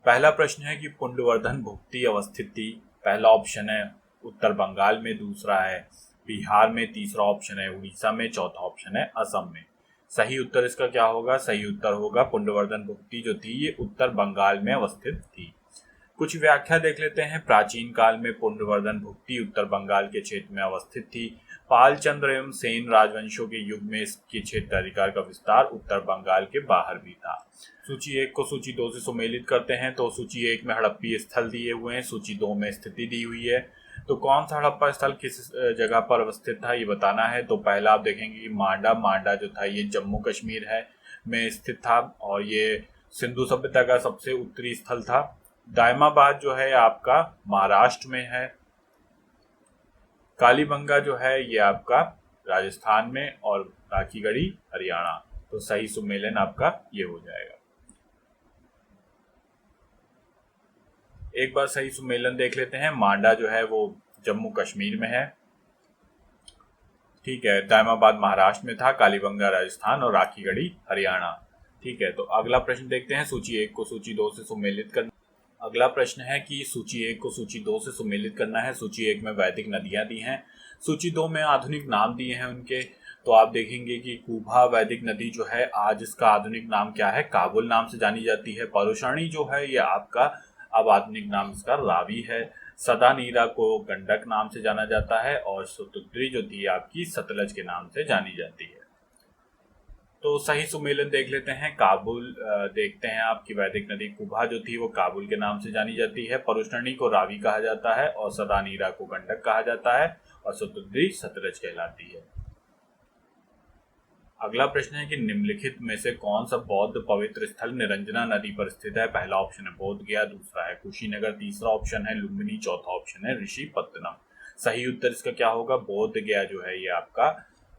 पहला प्रश्न है कि पुंडवर्धन भुक्ति अवस्थित थी। पहला ऑप्शन है उत्तर बंगाल में, दूसरा है बिहार में, तीसरा ऑप्शन है उड़ीसा में, चौथा ऑप्शन है असम में। सही उत्तर इसका क्या होगा? सही उत्तर होगा पुंडवर्धन भुक्ति जो थी ये उत्तर बंगाल में अवस्थित थी। कुछ व्याख्या देख लेते हैं। प्राचीन काल में पुंडवर्धन भुक्ति उत्तर बंगाल के क्षेत्र में अवस्थित थी। पाल चंद्र एवं सेन राजवंशों के युग में इसके क्षेत्राधिकार का विस्तार उत्तर बंगाल के बाहर भी था। सूची 1 को सूची 2 से सुमेलित करते हैं तो सूची 1 में हड़प्पी स्थल दिए हुए हैं, सूची 2 में स्थिति दी हुई है। तो कौन सा हड़प्पा स्थल किस जगह पर अवस्थित था ये बताना है। तो पहला आप देखेंगे कि मांडा जो था ये जम्मू कश्मीर है में स्थित था और ये सिंधु सभ्यता का सबसे उत्तरी स्थल था। दायमाबाद जो है आपका महाराष्ट्र में है। कालीबंगा जो है ये आपका राजस्थान में और राखीगढ़ी हरियाणा। तो सही सुमेलन आपका ये हो जाएगा। एक बार सही सुमेलन देख लेते हैं। मांडा जो है वो जम्मू कश्मीर में है, ठीक है। दायमाबाद महाराष्ट्र में था, कालीबंगा राजस्थान और राखीगढ़ी हरियाणा, ठीक है। तो अगला प्रश्न देखते हैं। सूची 1 को सूची 2 से सुमेलित करना। अगला प्रश्न है कि सूची 1 को सूची 2 से सुमेलित करना है। सूची 1 में वैदिक नदियां दी हैं, सूची 2 में आधुनिक नाम दिए हैं उनके। तो आप देखेंगे कि कुभा वैदिक नदी जो है आज इसका आधुनिक नाम क्या है? काबुल नाम से जानी जाती है। परुषणी जो है ये आपका अब आधुनिक नाम इसका रावी है। सदानीरा को गंडक नाम से जाना जाता है और सुतुद्री जो थी आपकी सतलज के नाम से जानी जाती है। तो सही सुमेलन देख लेते हैं। काबुल देखते हैं आपकी वैदिक नदी कुभा जो थी वो काबुल के नाम से जानी जाती है। परुष्णी को रावी कहा जाता है और सदानीरा को गंडक कहा जाता है और सुतुद्री सतलज कहलाती है। अगला प्रश्न है कि निम्नलिखित में से कौन सा बौद्ध पवित्र स्थल निरंजना नदी पर स्थित है? पहला ऑप्शन है बोध गया, दूसरा है कुशीनगर, तीसरा ऑप्शन है लुम्बिनी, चौथा ऑप्शन है ऋषिपत्तनम। सही उत्तर इसका क्या होगा? बोध गया जो है ये आपका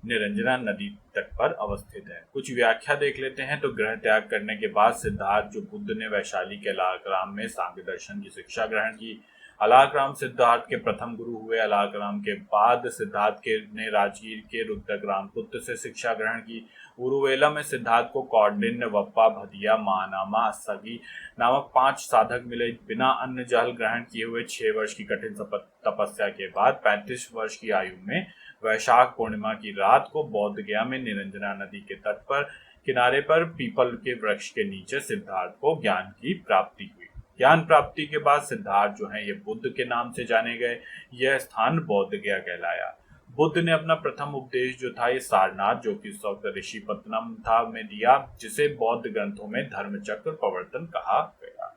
निरंजना नदी तट पर अवस्थित है। कुछ व्याख्या देख लेते हैं। तो गृह त्याग करने के बाद सिद्धार्थ जो बुद्ध ने वैशाली के अलाकराम में सांख्य दर्शन की शिक्षा ग्रहण की। अलाकराम सिद्धार्थ के प्रथम गुरु हुए। अलाकराम के बाद सिद्धार्थ के ने राजगीर के रुद्रग्राम पुत्र से शिक्षा ग्रहण की। उरुवेला में सिद्धार्थ को कौंडिन्य, वप्पा, भदिया, महानामा, सगी नामक 5 साधक मिले। बिना अन्न जल ग्रहण किए हुए 6 वर्ष की कठिन तपस्या के बाद 35 वर्ष की आयु में वैशाख पूर्णिमा की रात को बोध गया में निरंजना नदी के तट पर किनारे पर पीपल के वृक्ष के नीचे सिद्धार्थ को ज्ञान की प्राप्ति हुई। ज्ञान प्राप्ति के बाद सिद्धार्थ जो है ये बुद्ध के नाम से जाने गए। यह स्थान बोध गया कहलाया। बुद्ध ने अपना प्रथम उपदेश जो था ये सारनाथ जो कि इस वक्त ऋषिपत्तनम था में दिया, जिसे बौद्ध ग्रंथों में धर्मचक्र प्रवर्तन कहा गया।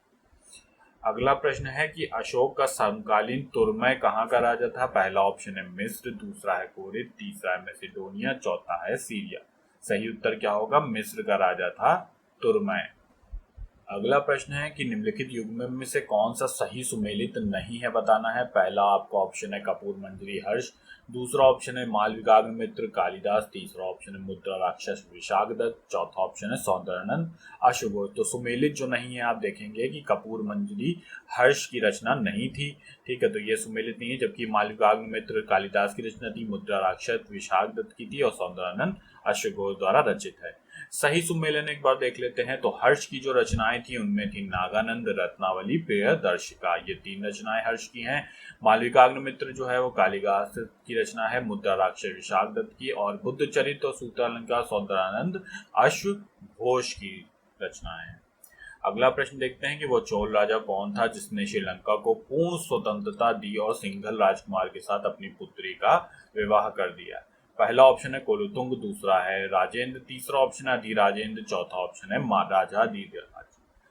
अगला प्रश्न है कि अशोक का समकालीन तुर्मय कहाँ का राजा था? पहला ऑप्शन है मिस्र, दूसरा है कोरिद, तीसरा है मैसिडोनिया, चौथा है सीरिया। सही उत्तर क्या होगा? मिस्र का राजा था तुर्मय। अगला प्रश्न है कि निम्नलिखित युग्म में से कौन सा सही सुमेलित नहीं है बताना है। पहला आपका ऑप्शन है कपूर मंजरी हर्ष, दूसरा ऑप्शन है मालविकाग्नि मित्र कालिदास, तीसरा ऑप्शन है मुद्रा राक्षस विशाखदत्त, चौथा ऑप्शन है सौंदर्यानंद अशुभोज। तो सुमेलित जो नहीं है आप देखेंगे कि कपूर मंजरी हर्ष की रचना नहीं थी, ठीक है। तो ये सुमेलित नहीं है, जबकि मालविकाग्नि मित्र कालिदास की रचना थी, मुद्रा राक्षस विशाखदत्त की थी और सौंदर्यानंद अशुभोज द्वारा रचित है। सही सुमेलन एक बार देख लेते हैं। तो हर्ष की जो रचनाएं थी उनमें थी नागानंद, रत्नावली, प्रियदर्शिका, ये 3 रचनाएं हर्ष की हैं। मालविकाग्नि मित्र जो है वो कालिदास की रचना है, मुद्रा राक्षस विशाखदत्त की, और बुद्ध चरित और सूत्रालंकार सौंदर्यानंद अश्वघोष की रचना है। अगला प्रश्न देखते हैं कि वो चोल राजा कौन था जिसने श्रीलंका को पूर्ण स्वतंत्रता दी और सिंघल राजकुमार के साथ अपनी पुत्री का विवाह कर दिया। पहला ऑप्शन है कोलुतुंग, दूसरा है राजेंद्र, तीसरा ऑप्शन है अधिराजेंद्र, चौथा ऑप्शन है महाराजा अधिराज।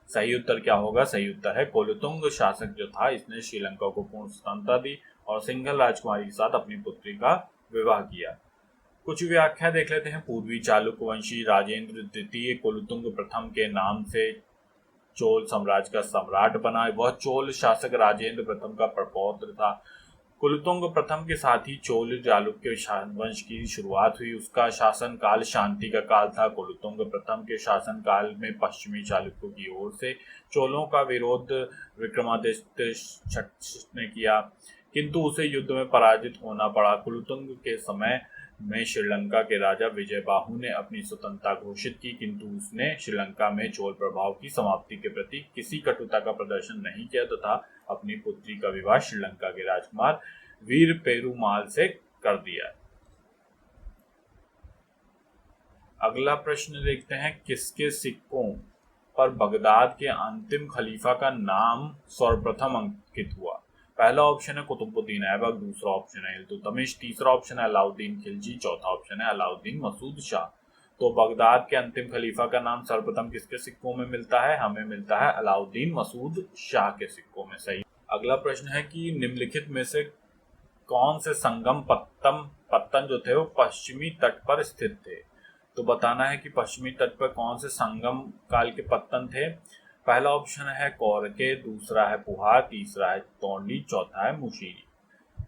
सही उत्तर क्या होगा? सही उत्तर है कोलुतुंग शासक जो था इसने श्रीलंका को पूर्ण स्वतंत्रता दी और सिंघल राजकुमारी के साथ अपनी पुत्री का विवाह किया। कुछ व्याख्या देख लेते हैं। पूर्वी चालुक्य वंशी राजेंद्र द्वितीय कुलुतुंग प्रथम के नाम से चोल साम्राज्य का सम्राट बना। वह चोल शासक राजेंद्र प्रथम का प्रपौत्र था। कुलुतुंग प्रथम के साथ ही चोल चालुक्य वंश की शुरुआत हुई। उसका शासन काल शांति का काल था। कुलुतुंग प्रथम के शासन काल में पश्चिमी चालुक्यों की ओर से चोलों का विरोध विक्रमादित्य ने किया, किंतु उसे युद्ध में पराजित होना पड़ा। कुलुतुंग के समय में श्रीलंका के राजा विजयबाहु ने अपनी स्वतंत्रता घोषित की, किंतु उसने श्रीलंका में चोल प्रभाव की समाप्ति के प्रति किसी कटुता का प्रदर्शन नहीं किया तथा अपनी पुत्री का विवाह श्रीलंका के राजकुमार वीर पेरुमाल से कर दिया। अगला प्रश्न देखते हैं, किसके सिक्कों पर बगदाद के अंतिम खलीफा का नाम सर्वप्रथम अंकित हुआ? पहला ऑप्शन है कुतुबुद्दीन ऐबक, दूसरा ऑप्शन है इल्तुतमिश, तीसरा ऑप्शन है अलाउद्दीन खिलजी, चौथा ऑप्शन है अलाउद्दीन मसूद शाह। तो बगदाद के अंतिम खलीफा का नाम सर्वप्रथम किसके सिक्कों में मिलता है? हमें मिलता है अलाउद्दीन मसूद शाह के सिक्कों में। सही। अगला प्रश्न है कि निम्नलिखित में से कौन से संगम पत्तन जो थे वो पश्चिमी तट पर स्थित थे? तो बताना है कि पश्चिमी तट पर कौन से संगम काल के पत्तन थे। पहला ऑप्शन है कोरके, दूसरा है पुहार, तीसरा है तोंडी, चौथा है मुशीरी।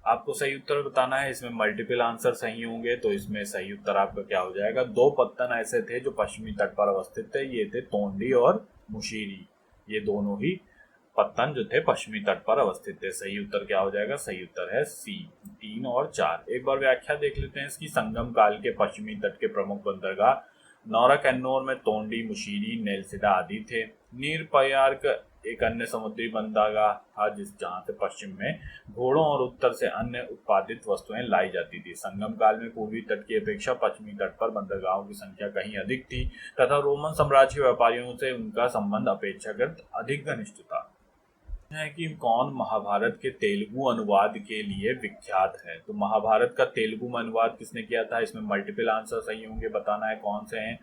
आपको सही उत्तर बताना है। इसमें मल्टीपल आंसर सही होंगे, तो इसमें सही उत्तर आपका क्या हो जाएगा? दो पत्तन ऐसे थे जो पश्चिमी तट पर अवस्थित थे, ये थे तोंडी और मुशीरी। ये दोनों ही पत्तन जो थे पश्चिमी तट पर अवस्थित थे। सही उत्तर क्या हो जाएगा? सही उत्तर है सी, 3 और 4। एक बार व्याख्या देख लेते हैं इसकी। संगम काल के पश्चिमी तट के प्रमुख बंदरगाह नौरक एन्नोर में तोंडी, मुशीरी, नेलसिडा आदि थे। नीर पयार्क एक अन्य समुद्री बंदरगाह था जहां से पश्चिम में घोड़ों और उत्तर से अन्य उत्पादित वस्तुएं लाई जाती थी। संगम काल में पूर्वी तट की अपेक्षा पश्चिमी तट पर बंदरगाहों की संख्या कहीं अधिक थी तथा रोमन साम्राज्य के व्यापारियों से उनका संबंध अपेक्षाकृत अधिक घनिष्ठ था। है कि कौन महाभारत के तेलुगु अनुवाद के लिए विख्यात है? तो महाभारत का तेलुगु में अनुवाद किसने किया था? इसमें मल्टीपल आंसर सही होंगे, बताना है कौन से हैं।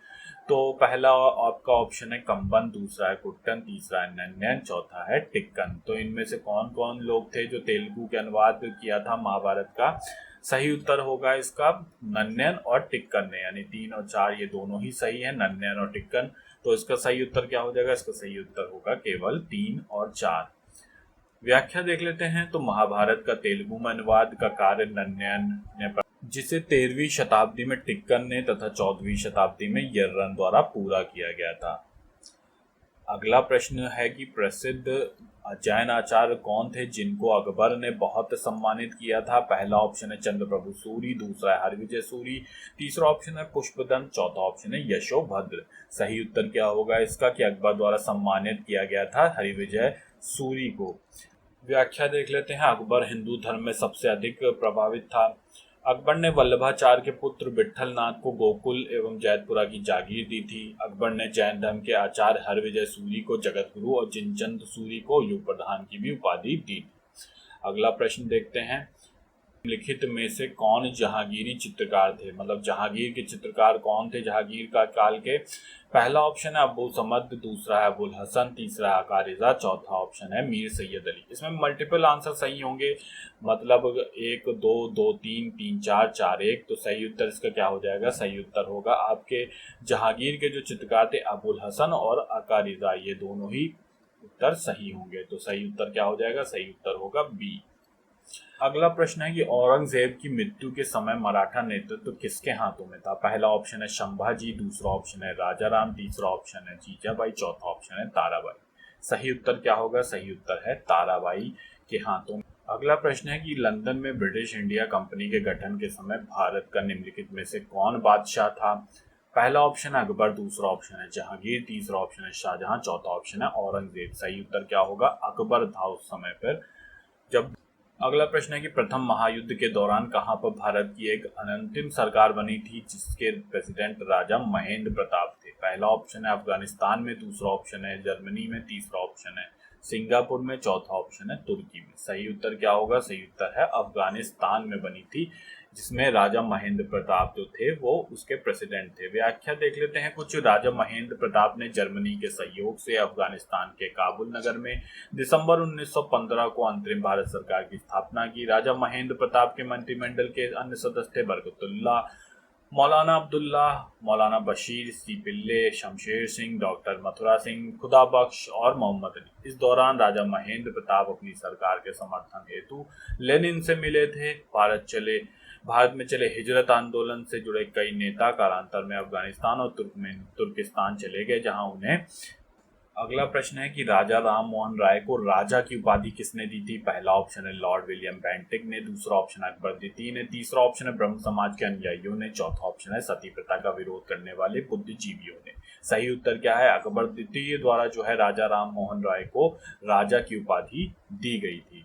तो पहला आपका ऑप्शन है कंबन, दूसरा है कुट्टन, तीसरा है नन्नन, चौथा है टिक्कन। तो इनमें से कौन कौन लोग थे जो तेलुगु के अनुवाद किया था महाभारत का? सही उत्तर होगा इसका नन्नन और टिक्कन ने, यानी 3 और 4 ये दोनों ही सही है, नन्नन और टिक्कन। तो इसका सही उत्तर क्या हो जाएगा? इसका सही उत्तर होगा केवल 3 और 4। व्याख्या देख लेते हैं। तो महाभारत का तेलुगु में अनुवाद का कार्य नन्नन ने, जिसे 13वीं शताब्दी में टिक्कन ने तथा 14वीं शताब्दी में यर्रन द्वारा पूरा किया गया था। अगला प्रश्न है कि प्रसिद्ध जैन आचार्य कौन थे जिनको अकबर ने बहुत सम्मानित किया था? पहला ऑप्शन है चंद्रप्रभु सूरी, दूसरा है हरविजय सूरी, तीसरा ऑप्शन है पुष्पदंत, चौथा ऑप्शन है यशोभद्र। सही उत्तर क्या होगा इसका कि अकबर द्वारा सम्मानित किया गया था हरिविजय सूरी को। व्याख्या देख लेते हैं। अकबर हिंदू धर्म में सबसे अधिक प्रभावित था। अकबर ने वल्लभाचार्य के पुत्र विट्ठल नाथ को गोकुल एवं जैतपुरा की जागीर दी थी। अकबर ने जैन धर्म के आचार्य हरविजय सूरी को जगत गुरु और जिनचंद सूरी को युग प्रधान की भी उपाधि दी। अगला प्रश्न देखते हैं, लिखित में से कौन जहांगीरी चित्रकार थे? मतलब जहांगीर के चित्रकार कौन थे जहांगीर का काल के? पहला ऑप्शन है अबू समद, दूसरा है अबुल हसन, तीसरा है अकारिजा, चौथा ऑप्शन है मीर सैयद अली। इसमें मल्टीपल आंसर सही होंगे, मतलब 1 2 2 3 3 4 4 1। तो सही उत्तर इसका क्या हो जाएगा? सही उत्तर होगा आपके जहांगीर के जो चित्रकार थे अबुल हसन और अकारिजा, ये दोनों ही उत्तर सही होंगे। तो सही उत्तर क्या हो जाएगा? सही उत्तर होगा बी। अगला प्रश्न है कि औरंगजेब की मृत्यु के समय मराठा नेतृत्व किसके हाथों में था? पहला ऑप्शन है संभाजी, दूसरा ऑप्शन है राजाराम, तीसरा ऑप्शन है जीजाबाई, चौथा ऑप्शन है ताराबाई। सही उत्तर क्या होगा? सही उत्तर है ताराबाई के हाथों में। अगला प्रश्न है कि लंदन में ब्रिटिश इंडिया कंपनी के गठन के समय भारत का निम्नलिखित में से कौन बादशाह था? पहला ऑप्शन है अकबर, दूसरा ऑप्शन है जहांगीर, तीसरा ऑप्शन है शाहजहां, चौथा ऑप्शन है औरंगजेब। सही उत्तर क्या होगा? अकबर था उस समय पर जब। अगला प्रश्न है कि प्रथम महायुद्ध के दौरान कहां पर भारत की एक अंतरिम सरकार बनी थी जिसके प्रेसिडेंट राजा महेंद्र प्रताप थे? पहला ऑप्शन है अफगानिस्तान में, दूसरा ऑप्शन है जर्मनी में, तीसरा ऑप्शन है सिंगापुर में, चौथा ऑप्शन है तुर्की में। सही उत्तर क्या होगा? सही उत्तर है अफगानिस्तान में बनी थी जिसमें राजा महेंद्र प्रताप जो थे वो उसके प्रेसिडेंट थे। व्याख्या देख लेते हैं कुछ। राजा महेंद्र प्रताप ने जर्मनी के सहयोग से अफगानिस्तान के काबुल नगर में दिसंबर 1915 को अंतरिम भारत सरकार की स्थापना की। राजा महेंद्र प्रताप के मंत्रिमंडल के अन्य सदस्य थे बरकतुल्ला, मौलाना अब्दुल्ला, मौलाना बशीर, सी पिल्ले, शमशेर सिंह, डॉक्टर मथुरा सिंह, खुदा बख्श और मोहम्मद अली। इस दौरान राजा महेंद्र प्रताप अपनी सरकार के समर्थन हेतु लेनिन से मिले थे। भारत में चले हिजरत आंदोलन से जुड़े कई नेता कालांतर में अफगानिस्तान और तुर्किस्तान चले गए, जहां उन्हें अगला प्रश्न है कि राजा राम मोहन राय को राजा की उपाधि किसने दी थी। पहला ऑप्शन है लॉर्ड विलियम बेंटिक ने, दूसरा ऑप्शन है अकबर द्वितीय ने, तीसरा ऑप्शन है ब्रह्म समाज के अनुयायियों ने, चौथा ऑप्शन है सती प्रथा का विरोध करने वाले बुद्धिजीवियों ने। सही उत्तर क्या है, अकबर द्वितीय द्वारा जो है राजा राम मोहन राय को राजा की उपाधि दी गई थी।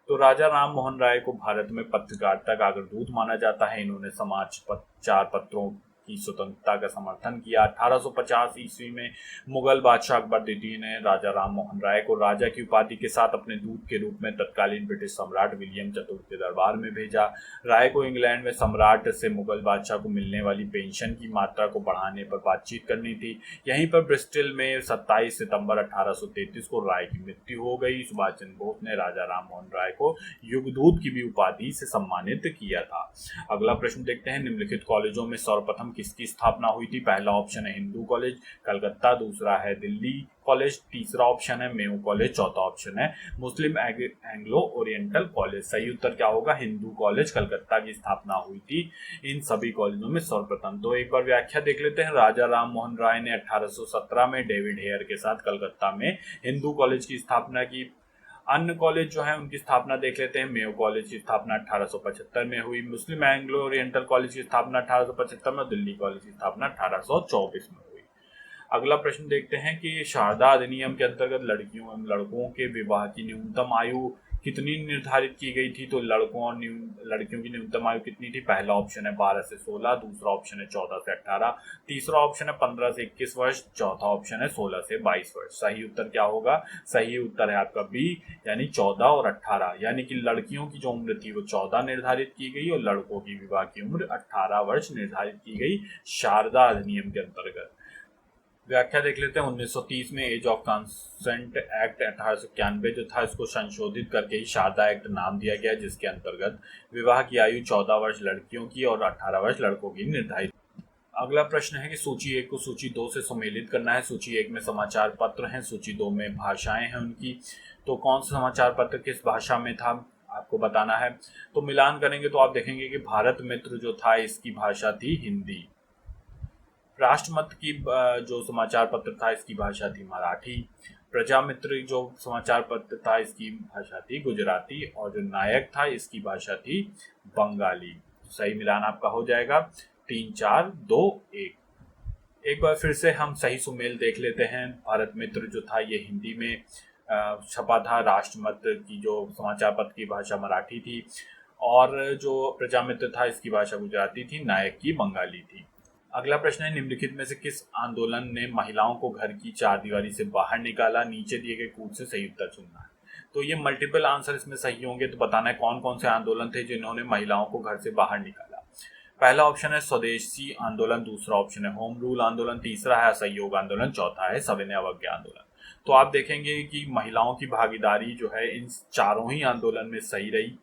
तो राजा राम मोहन राय को भारत में पत्रकारिता का अग्रदूत माना जाता है। इन्होंने समाचार पत्रों की स्वतंत्रता का समर्थन किया। 1850 ईस्वी में मुगल बादशाह अकबर द्वितीय ने राजा राम मोहन राय को राजा की उपाधि के साथ अपने दूत के रूप में तत्कालीन ब्रिटिश सम्राट विलियम चतुर्थ के दरबार में भेजा। राय को इंग्लैंड में सम्राट से मुगल बादशाह को मिलने वाली पेंशन की मात्रा को बढ़ाने पर बातचीत करनी थी। यहीं पर ब्रिस्टल में 27 सितंबर 1833 को राय की मृत्यु हो गई। सुभाष चंद्र बोस ने राजा राम मोहन राय को युगदूत की भी उपाधि से सम्मानित किया था। अगला प्रश्न देखते हैं, निम्नलिखित कॉलेजों में सर्वप्रथम किसकी स्थापना हुई थी। पहला ऑप्शन है हिंदू कॉलेज कलकत्ता, दूसरा है दिल्ली कॉलेज, तीसरा ऑप्शन है मेयो कॉलेज, चौथा ऑप्शन है मुस्लिम एंग्लो ओरिएंटल कॉलेज। सही उत्तर क्या होगा, हिंदू कॉलेज कलकत्ता की स्थापना हुई थी इन सभी कॉलेजों में सर्वप्रथम। तो एक बार व्याख्या देख लेते हैं। राजा राम मोहन राय ने 1817 में डेविड हेयर के साथ कलकत्ता में हिंदू कॉलेज की स्थापना की। अन्य कॉलेज जो है उनकी स्थापना देख लेते हैं। मेयो कॉलेज की स्थापना 1875 में हुई, मुस्लिम एंग्लो ओरिएंटल कॉलेज की स्थापना 1875 में, दिल्ली कॉलेज की स्थापना 1824 में हुई। अगला प्रश्न देखते हैं कि शारदा अधिनियम के अंतर्गत लड़कियों एवं लड़कों के विवाह की न्यूनतम आयु कितनी निर्धारित की गई थी। तो लड़कों और लड़कियों की न्यूनतम आयु कितनी थी। पहला ऑप्शन है 12 से 16, दूसरा ऑप्शन है 14 से 18, तीसरा ऑप्शन है 15 से 21 वर्ष, चौथा ऑप्शन है 16 से 22 वर्ष। सही उत्तर क्या होगा, सही उत्तर है आपका बी, यानी 14 और 18, यानी कि लड़कियों की जो उम्र थी वो 14 निर्धारित की गई और लड़कों की विवाह की उम्र 18 वर्ष निर्धारित की गई शारदा अधिनियम के अंतर्गत। व्याख्या देख लेते हैं। 1930 में एज ऑफ कंसेंट एक्ट 1891 जो था इसको संशोधित करके ही शारदा एक्ट नाम दिया गया, जिसके अंतर्गत विवाह की आयु 14 वर्ष लड़कियों की और 18 वर्ष लड़कों की निर्धारित। अगला प्रश्न है कि सूची 1 को सूची 2 से सम्मिलित करना है। सूची 1 में समाचार पत्र हैं, सूची 2 में भाषाएं हैं उनकी। तो कौन सा समाचार पत्र किस भाषा में था आपको बताना है। तो मिलान करेंगे तो आप देखेंगे कि भारत मित्र जो था इसकी भाषा थी हिंदी, राष्ट्रमत की जो समाचार पत्र था इसकी भाषा थी मराठी, प्रजामित्र जो समाचार पत्र था इसकी भाषा थी गुजराती, और जो नायक था इसकी भाषा थी बंगाली। सही मिलान आपका हो जाएगा 3 4 2 1। एक बार फिर से हम सही सुमेल देख लेते हैं। भारत मित्र जो था ये हिंदी में छपा था, राष्ट्रमत की जो समाचार पत्र की भाषा मराठी थी, और जो प्रजामित्र था इसकी भाषा गुजराती थी, नायक की बंगाली थी। अगला प्रश्न है, निम्नलिखित में से किस आंदोलन ने महिलाओं को घर की चारदीवारी से बाहर निकाला। नीचे दिए गए कूट से सही उत्तर चुनना है। तो ये मल्टीपल आंसर इसमें सही होंगे, तो बताना है कौन कौन से आंदोलन थे जिन्होंने महिलाओं को घर से बाहर निकाला। पहला ऑप्शन है स्वदेशी आंदोलन, दूसरा ऑप्शन है होम रूल आंदोलन, तीसरा है असहयोग आंदोलन, चौथा है सविनय अवज्ञा आंदोलन। तो आप देखेंगे कि महिलाओं की भागीदारी जो है इन चारों ही आंदोलन में सही रही,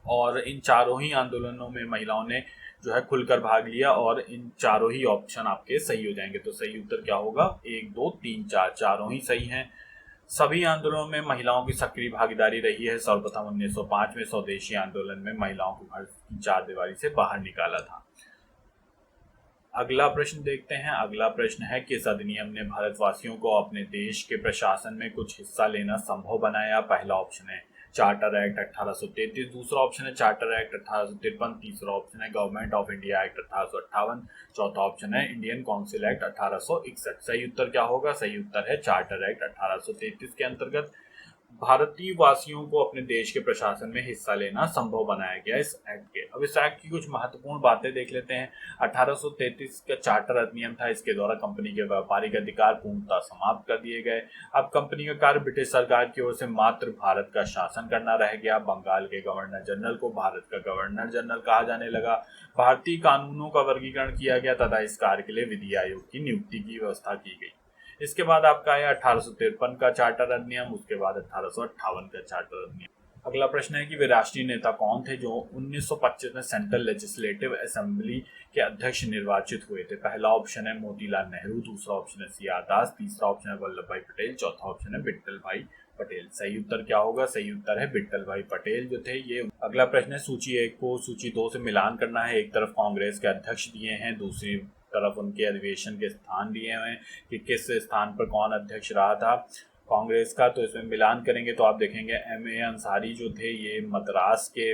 और इन चारों ही आंदोलनों में महिलाओं ने जो है खुलकर भाग लिया, और इन चारों ही ऑप्शन आपके सही हो जाएंगे। तो सही उत्तर क्या होगा, 1 2 3 4, चारों ही सही हैं। सभी आंदोलनों में महिलाओं की सक्रिय भागीदारी रही है। सर्वप्रथम 1905 में स्वदेशी आंदोलन में महिलाओं को घर की चारदीवारी से बाहर निकाला था। अगला प्रश्न देखते हैं। अगला प्रश्न है, किस अधिनियम ने भारतवासियों को अपने देश के प्रशासन में कुछ हिस्सा लेना संभव बनाया। पहला ऑप्शन है चार्टर एक्ट 1833, दूसरा ऑप्शन है चार्टर एक्ट 1853, तीसरा ऑप्शन है गवर्नमेंट ऑफ इंडिया एक्ट 1858, चौथा ऑप्शन है इंडियन काउंसिल एक्ट 1861। सही उत्तर क्या होगा, सही उत्तर है चार्टर एक्ट 1833 के अंतर्गत भारतीय वासियों को अपने देश के प्रशासन में हिस्सा लेना संभव बनाया गया इस एक्ट के। अब इस एक्ट की कुछ महत्वपूर्ण बातें देख लेते हैं। 1833 का चार्टर अधिनियम था, इसके द्वारा कंपनी के व्यापारिक अधिकार पूर्णतः समाप्त कर दिए गए। अब कंपनी का कार्य ब्रिटिश सरकार की ओर से मात्र भारत का शासन करना रह गया। बंगाल के गवर्नर जनरल को भारत का गवर्नर जनरल कहा जाने लगा। भारतीय कानूनों का वर्गीकरण किया गया तथा इस कार्य के लिए विधि आयोग की नियुक्ति की व्यवस्था की गई। इसके बाद आपका आया 1853 का चार्टर अधिनियम, उसके बाद 1858 का चार्टर अधिनियम। अगला प्रश्न है कि वे राष्ट्रीय नेता कौन थे जो 1925 में सेंट्रल लेजिस्लेटिव असेंबली के अध्यक्ष निर्वाचित हुए थे। पहला ऑप्शन है मोतीलाल नेहरू, दूसरा ऑप्शन है सीआर दास, तीसरा ऑप्शन है वल्लभ भाई पटेल, चौथा ऑप्शन है विट्ठल भाई पटेल। सही उत्तर क्या होगा, सही उत्तर है विट्ठल भाई पटेल जो थे ये। अगला प्रश्न है, सूची 1 को सूची 2 से मिलान करना है। एक तरफ कांग्रेस के अध्यक्ष दिए हैं, दूसरी तरफ उनके अधिवेशन के स्थान दिए हुए हैं कि किस स्थान पर कौन अध्यक्ष रहा था कांग्रेस का। तो इसमें मिलान करेंगे तो आप देखेंगे M.A. अंसारी जो थे ये मद्रास के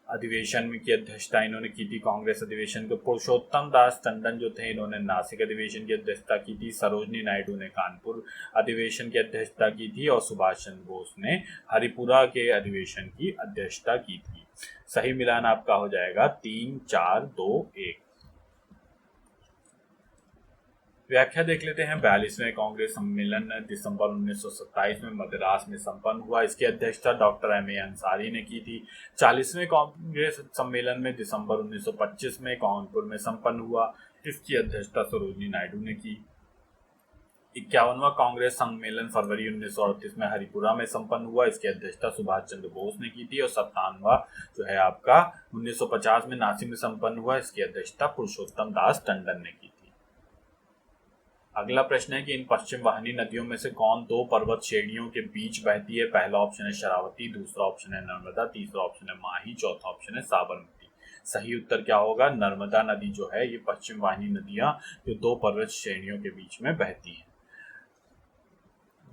अधिवेशन में की अध्यक्षता इन्होंने की थी कांग्रेस अधिवेशन के। पुरुषोत्तम दास टंडन जो थे इन्होंने नासिक अधिवेशन की अध्यक्षता की थी। सरोजनी नायडू ने कानपुर अधिवेशन की अध्यक्षता की थी और सुभाष चंद्र बोस ने हरिपुरा के अधिवेशन की अध्यक्षता की थी। सही मिलान आपका हो जाएगा 3, 4, 2, 1। व्याख्या देख लेते हैं। 42वें कांग्रेस सम्मेलन दिसंबर 1927 में मद्रास में संपन्न हुआ। इसकी अध्यक्षता डॉक्टर M.A. अंसारी ने की थी। 40वें कांग्रेस सम्मेलन में दिसंबर 1925 में कानपुर में संपन्न हुआ। इसकी अध्यक्षता सरोजनी नायडू ने की। 51वां कांग्रेस सम्मेलन फरवरी 1938 में हरिपुरा में संपन्न हुआ। इसकी अध्यक्षता सुभाष चंद्र बोस ने की थी। और 57वां जो है आपका 1950 में नासिक में संपन्न हुआ। इसकी अध्यक्षता पुरुषोत्तम दास टंडन ने की थी। अगला प्रश्न है कि इन पश्चिम वाहिनी नदियों में से कौन दो पर्वत श्रेणियों के बीच बहती है। पहला ऑप्शन है शरावती, दूसरा ऑप्शन है नर्मदा, तीसरा ऑप्शन है माही, चौथा ऑप्शन है साबरमती। सही उत्तर क्या होगा? नर्मदा नदी जो है ये पश्चिम वाहिनी नदियां जो दो पर्वत श्रेणियों के बीच में बहती हैं।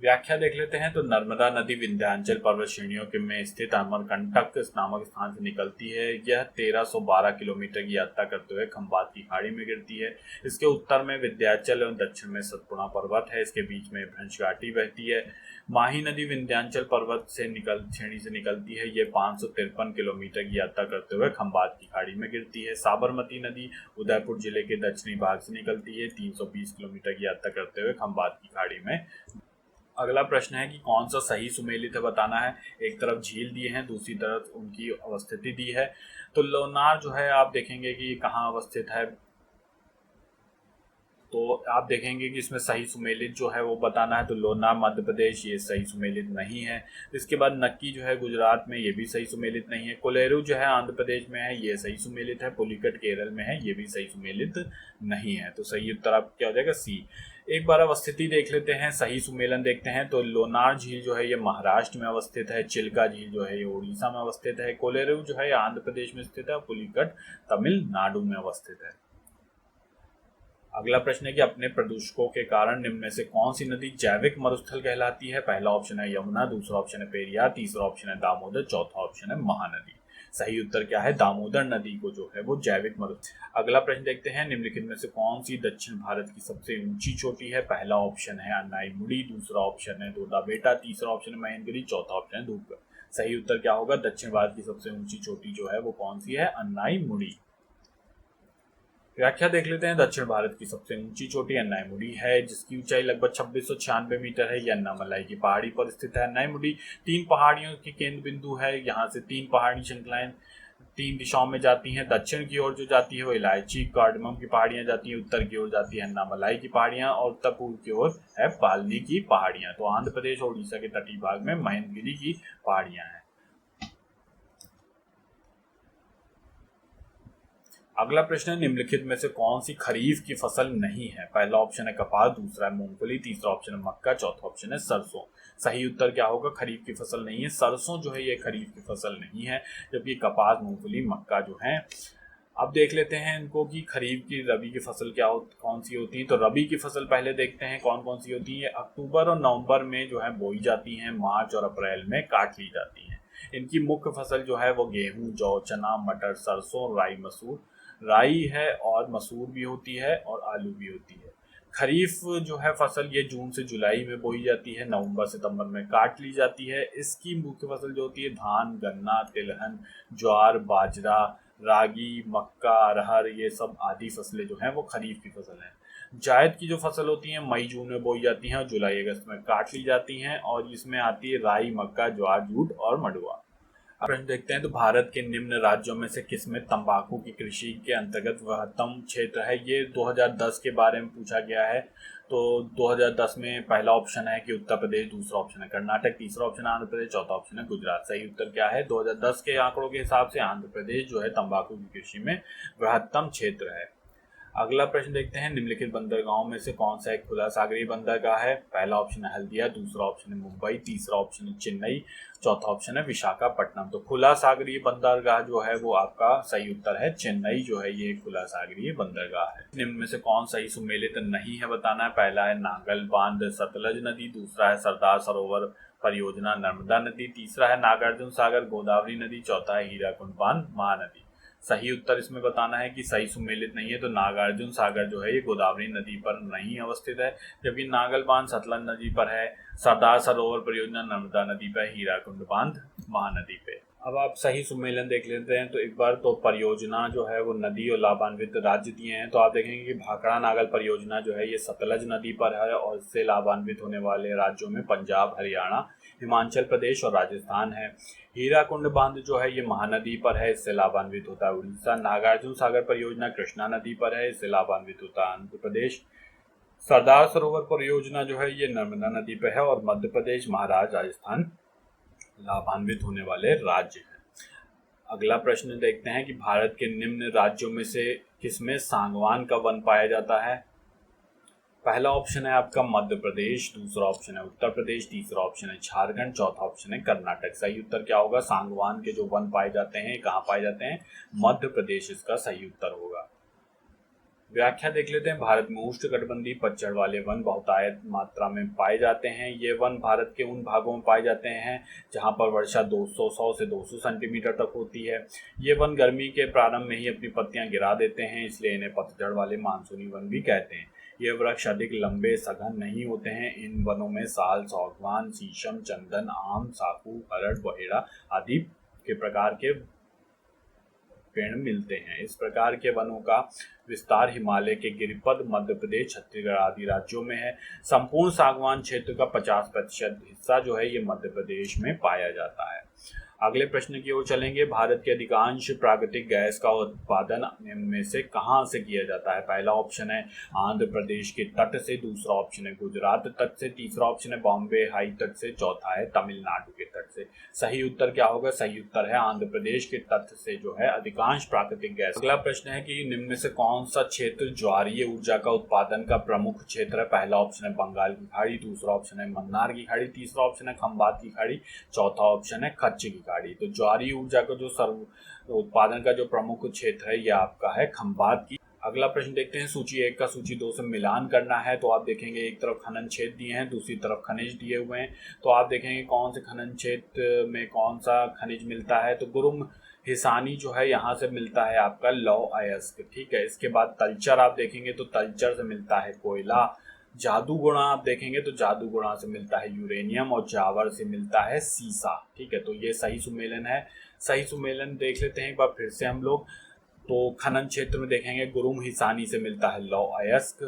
व्याख्या देख लेते हैं। तो नर्मदा नदी विंध्याचल पर्वत श्रेणियों के में स्थित अमरकंटक नामक स्थान से निकलती है। यह 1312 किलोमीटर की यात्रा करते हुए खंबात की खाड़ी में गिरती है। इसके उत्तर में विंध्याचल एवं दक्षिण में सतपुड़ा पर्वत है। इसके बीच में भ्रंश घाटी बहती है। माही नदी विंध्याचल पर्वत से श्रेणी से निकलती है। यह 553 किलोमीटर की यात्रा करते हुए खंबात की खाड़ी में गिरती है। साबरमती नदी उदयपुर जिले के दक्षिणी भाग से निकलती है। 320 किलोमीटर की यात्रा करते हुए खंबात की खाड़ी में। अगला प्रश्न है कि कौन सा सही सुमेलित है बताना है। एक तरफ झील दिए हैं, दूसरी तरफ उनकी अवस्थिति दी है। तो लोनार जो है आप देखेंगे कि कहाँ अवस्थित है। तो आप देखेंगे कि इसमें सही सुमेलित जो है वो बताना है। तो लोनार मध्य प्रदेश ये सही सुमेलित नहीं है। इसके बाद नक्की जो है गुजरात में, ये भी सही सुमेलित नहीं है। कोलेरू जो है आंध्र प्रदेश में है, ये सही सुमेलित है। पुलिकट केरल में है, ये भी सही सुमेलित नहीं है। तो सही उत्तर आप क्या हो जाएगा? सी। एक बार अवस्थिति देख लेते हैं, सही सुमेलन देखते हैं। तो लोनार झील जो है ये महाराष्ट्र में अवस्थित है। चिल्का झील जो है ये उड़ीसा में अवस्थित है। कोलेरू जो है ये आंध्र प्रदेश में स्थित है। पुलिकट तमिलनाडु में अवस्थित है। अगला प्रश्न है कि अपने प्रदूषकों के कारण निम्न में से कौन सी नदी जैविक मरुस्थल कहलाती है। पहला ऑप्शन है यमुना, दूसरा ऑप्शन है पेरियार, तीसरा ऑप्शन है दामोदर, चौथा ऑप्शन है महानदी। सही उत्तर क्या है? दामोदर नदी को जो है वो जैविक मरुस्थल। अगला प्रश्न देखते हैं, निम्नलिखित में से कौन सी दक्षिण भारत की सबसे ऊंची चोटी है। पहला ऑप्शन है अन्नाईमुड़ी, दूसरा ऑप्शन है दोदा बेटा, तीसरा ऑप्शन है महेंद्रगिरी, चौथा ऑप्शन है धूपगढ़। सही उत्तर क्या होगा? दक्षिण भारत की सबसे ऊंची चोटी जो है वो कौन सी है? अन्नाईमुड़ी। व्याख्या देख लेते हैं। दक्षिण भारत की सबसे ऊंची चोटी अन्नाईमुड़ी है, जिसकी ऊंचाई लगभग 2696 मीटर है। यह अन्नामलाई की पहाड़ी पर स्थित है। अन्नाईमुड़ी 3 पहाड़ियों की केंद्र बिंदु है। यहाँ से 3 पहाड़ी श्रृंखलाएं 3 दिशाओं में जाती हैं। दक्षिण की ओर जो जाती है वो इलायची कार्डमम की पहाड़ियां जाती हैं। उत्तर की ओर जाती है अन्नामलाई की पहाड़ियां और उत्तर पूर्व की ओर है पालनी की पहाड़ियां। तो आंध्र प्रदेश और उड़ीसा के तटीय भाग में महेंद्रगिरी की पहाड़ियां हैं। अगला प्रश्न है, निम्नलिखित में से कौन सी खरीफ की फसल नहीं है। पहला ऑप्शन है कपास, दूसरा है मूंगफली, तीसरा ऑप्शन है मक्का, चौथा ऑप्शन है सरसों। सही उत्तर क्या होगा? खरीफ की फसल नहीं है। सरसों जो है ये खरीफ की फसल नहीं है, जबकि कपास, मूंगफली, मक्का जो है। अब देख लेते हैं इनको कि खरीफ की रबी की फसल कौन सी होती है। तो रबी की फसल पहले देखते हैं कौन कौन सी होती है। अक्टूबर और नवंबर में जो है बोई जाती हैं। मार्च और अप्रैल में काट ली जाती हैं। इनकी मुख्य फसल जो है वो गेहूं, जौ, चना, मटर, सरसों, राई, मसूर। राई है और मसूर भी होती है और आलू भी होती है। खरीफ जो है फसल ये जून से जुलाई में बोई जाती है। नवंबर सितंबर में काट ली जाती है। इसकी मुख्य फसल जो होती है धान, गन्ना, तिलहन, ज्वार, बाजरा, रागी, मक्का, अरहर, ये सब आदि फसलें जो हैं वो खरीफ की फसल हैं। जायद की जो फसल होती है मई जून में बोई जाती हैं, जुलाई अगस्त में काट ली जाती हैं। और इसमें आती है राई, मक्का, ज्वार, जूट और मडुआ। प्रश्न देखते हैं। तो भारत के निम्न राज्यों में से किसमें तंबाकू की कृषि के अंतर्गत वृहत्तम क्षेत्र है। ये 2010 के बारे में पूछा गया है। तो 2010 में पहला ऑप्शन है कि उत्तर प्रदेश, दूसरा ऑप्शन है कर्नाटक, तीसरा ऑप्शन है आंध्र प्रदेश, चौथा ऑप्शन है गुजरात। सही उत्तर क्या है? 2010 के आंकड़ों के हिसाब से आंध्र प्रदेश जो है तंबाकू की कृषि में वृहत्तम क्षेत्र है। अगला प्रश्न देखते हैं, निम्नलिखित बंदरगाहों में से कौन सा एक खुला सागरीय बंदरगाह है? पहला ऑप्शन है हल्दिया, दूसरा ऑप्शन है मुंबई, तीसरा ऑप्शन है चेन्नई, चौथा ऑप्शन है विशाखापट्टनम। तो खुला सागरीय बंदरगाह जो है वो आपका सही उत्तर है चेन्नई, जो है ये खुला सागरीय बंदरगाह है। निम्न में से कौन सही सुमेलित नहीं है बताना है। पहला है नागल बांध सतलज नदी, दूसरा है सरदार सरोवर परियोजना नर्मदा नदी, तीसरा है नागार्जुन सागर गोदावरी नदी, चौथा है हीराकुंड बांध महानदी। सही उत्तर इसमें बताना है कि सही सुमेलित नहीं है, तो नागार्जुन सागर जो है ये गोदावरी नदी पर नहीं अवस्थित है, जबकि नागल बांध सतलज नदी पर है, सरदार सरोवर परियोजना नर्मदा नदी पर, हीराकुंड बांध महानदी पे। अब आप सही सुमेलन देख लेते हैं तो एक बार तो परियोजना जो है वो नदी और लाभान्वित राज्य दिए हैं, तो आप देखेंगे कि भाखड़ा नागल परियोजना जो है ये सतलज नदी पर है और इससे लाभान्वित होने वाले राज्यों में पंजाब, हरियाणा, हिमाचल प्रदेश और राजस्थान है। हीराकुंड बांध जो है ये महानदी पर है, इससे लाभान्वित होता है उड़ीसा। नागार्जुन सागर परियोजना कृष्णा नदी पर है, इससे लाभान्वित होता है आंध्र प्रदेश। सरदार सरोवर परियोजना जो है ये नर्मदा नदी पर है और मध्य प्रदेश, महाराष्ट्र, राजस्थान लाभान्वित होने वाले राज्य हैं। अगला प्रश्न देखते हैं कि भारत के निम्न राज्यों में से किसमें सांगवान का वन पाया जाता है। पहला ऑप्शन है आपका मध्य प्रदेश, दूसरा ऑप्शन है उत्तर प्रदेश, तीसरा ऑप्शन है झारखंड, चौथा ऑप्शन है कर्नाटक। सही उत्तर क्या होगा? सांगवान के जो वन पाए जाते हैं कहाँ पाए जाते हैं? मध्य प्रदेश इसका सही उत्तर होगा। व्याख्या देख लेते हैं। भारत में उष्णकटिबंधीय पतझड़ वाले वन बहुतायत मात्रा में पाए जाते हैं। ये वन भारत के उन भागों में पाए जाते हैं जहां पर वर्षा 100 से 200 सेंटीमीटर तक होती है। ये वन गर्मी के प्रारंभ में ही अपनी पत्तियां गिरा देते हैं, इसलिए इन्हें पतझड़ वाले मानसूनी वन भी कहते हैं। ये वृक्ष अधिक लंबे सघन नहीं होते हैं। इन वनों में साल, सागवान, शीशम, चंदन, आम, साखू, हरड़, बहेड़ा आदि के प्रकार के पेड़ मिलते हैं। इस प्रकार के वनों का विस्तार हिमालय के गिरिपद, मध्य प्रदेश, छत्तीसगढ़ आदि राज्यों में है। संपूर्ण सागवान क्षेत्र का 50% हिस्सा जो है ये मध्य प्रदेश में पाया जाता है। अगले प्रश्न की ओर चलेंगे। भारत के अधिकांश प्राकृतिक गैस का उत्पादन निम्न में से कहाँ से किया जाता है। पहला ऑप्शन है आंध्र प्रदेश के तट से, दूसरा ऑप्शन है गुजरात तट से, तीसरा ऑप्शन है बॉम्बे हाई तट से, चौथा है तमिलनाडु के तट से। सही उत्तर क्या होगा? सही उत्तर है आंध्र प्रदेश के तट से जो है अधिकांश प्राकृतिक गैस। अगला प्रश्न है कि निम्न में से कौन सा क्षेत्र ज्वारीय ऊर्जा का उत्पादन का प्रमुख क्षेत्र है। पहला ऑप्शन है बंगाल की खाड़ी, दूसरा ऑप्शन है मन्नार की खाड़ी, तीसरा ऑप्शन है खंबात की खाड़ी, चौथा ऑप्शन है कच्छ की। तो ज्वारीय ऊर्जा का जो सर्व उत्पादन का जो प्रमुख क्षेत्र है यह आपका है खंबात की। अगला प्रश्न देखते हैं। सूची 1 का सूची 2 से मिलान करना है, तो आप देखेंगे एक तरफ खनन क्षेत्र दिए हैं, दूसरी तरफ खनिज दिए हुए हैं। तो आप देखेंगे कौन से खनन क्षेत्र में कौन सा खनिज मिलता है। तो गुरुम हिसानी जो है यहाँ से मिलता है आपका लौह अयस्क, ठीक है। इसके बाद तलचर आप देखेंगे तो तलचर से मिलता है कोयला। जादूगुणा आप देखेंगे तो जादूगुणा से मिलता है यूरेनियम और जावर से मिलता है सीसा, ठीक है। तो ये सही सुमेलन है। सही सुमेलन देख लेते हैं एक बार फिर से हम लोग। तो खनन क्षेत्र में देखेंगे गुरुम हिसानी से मिलता है लौह अयस्क,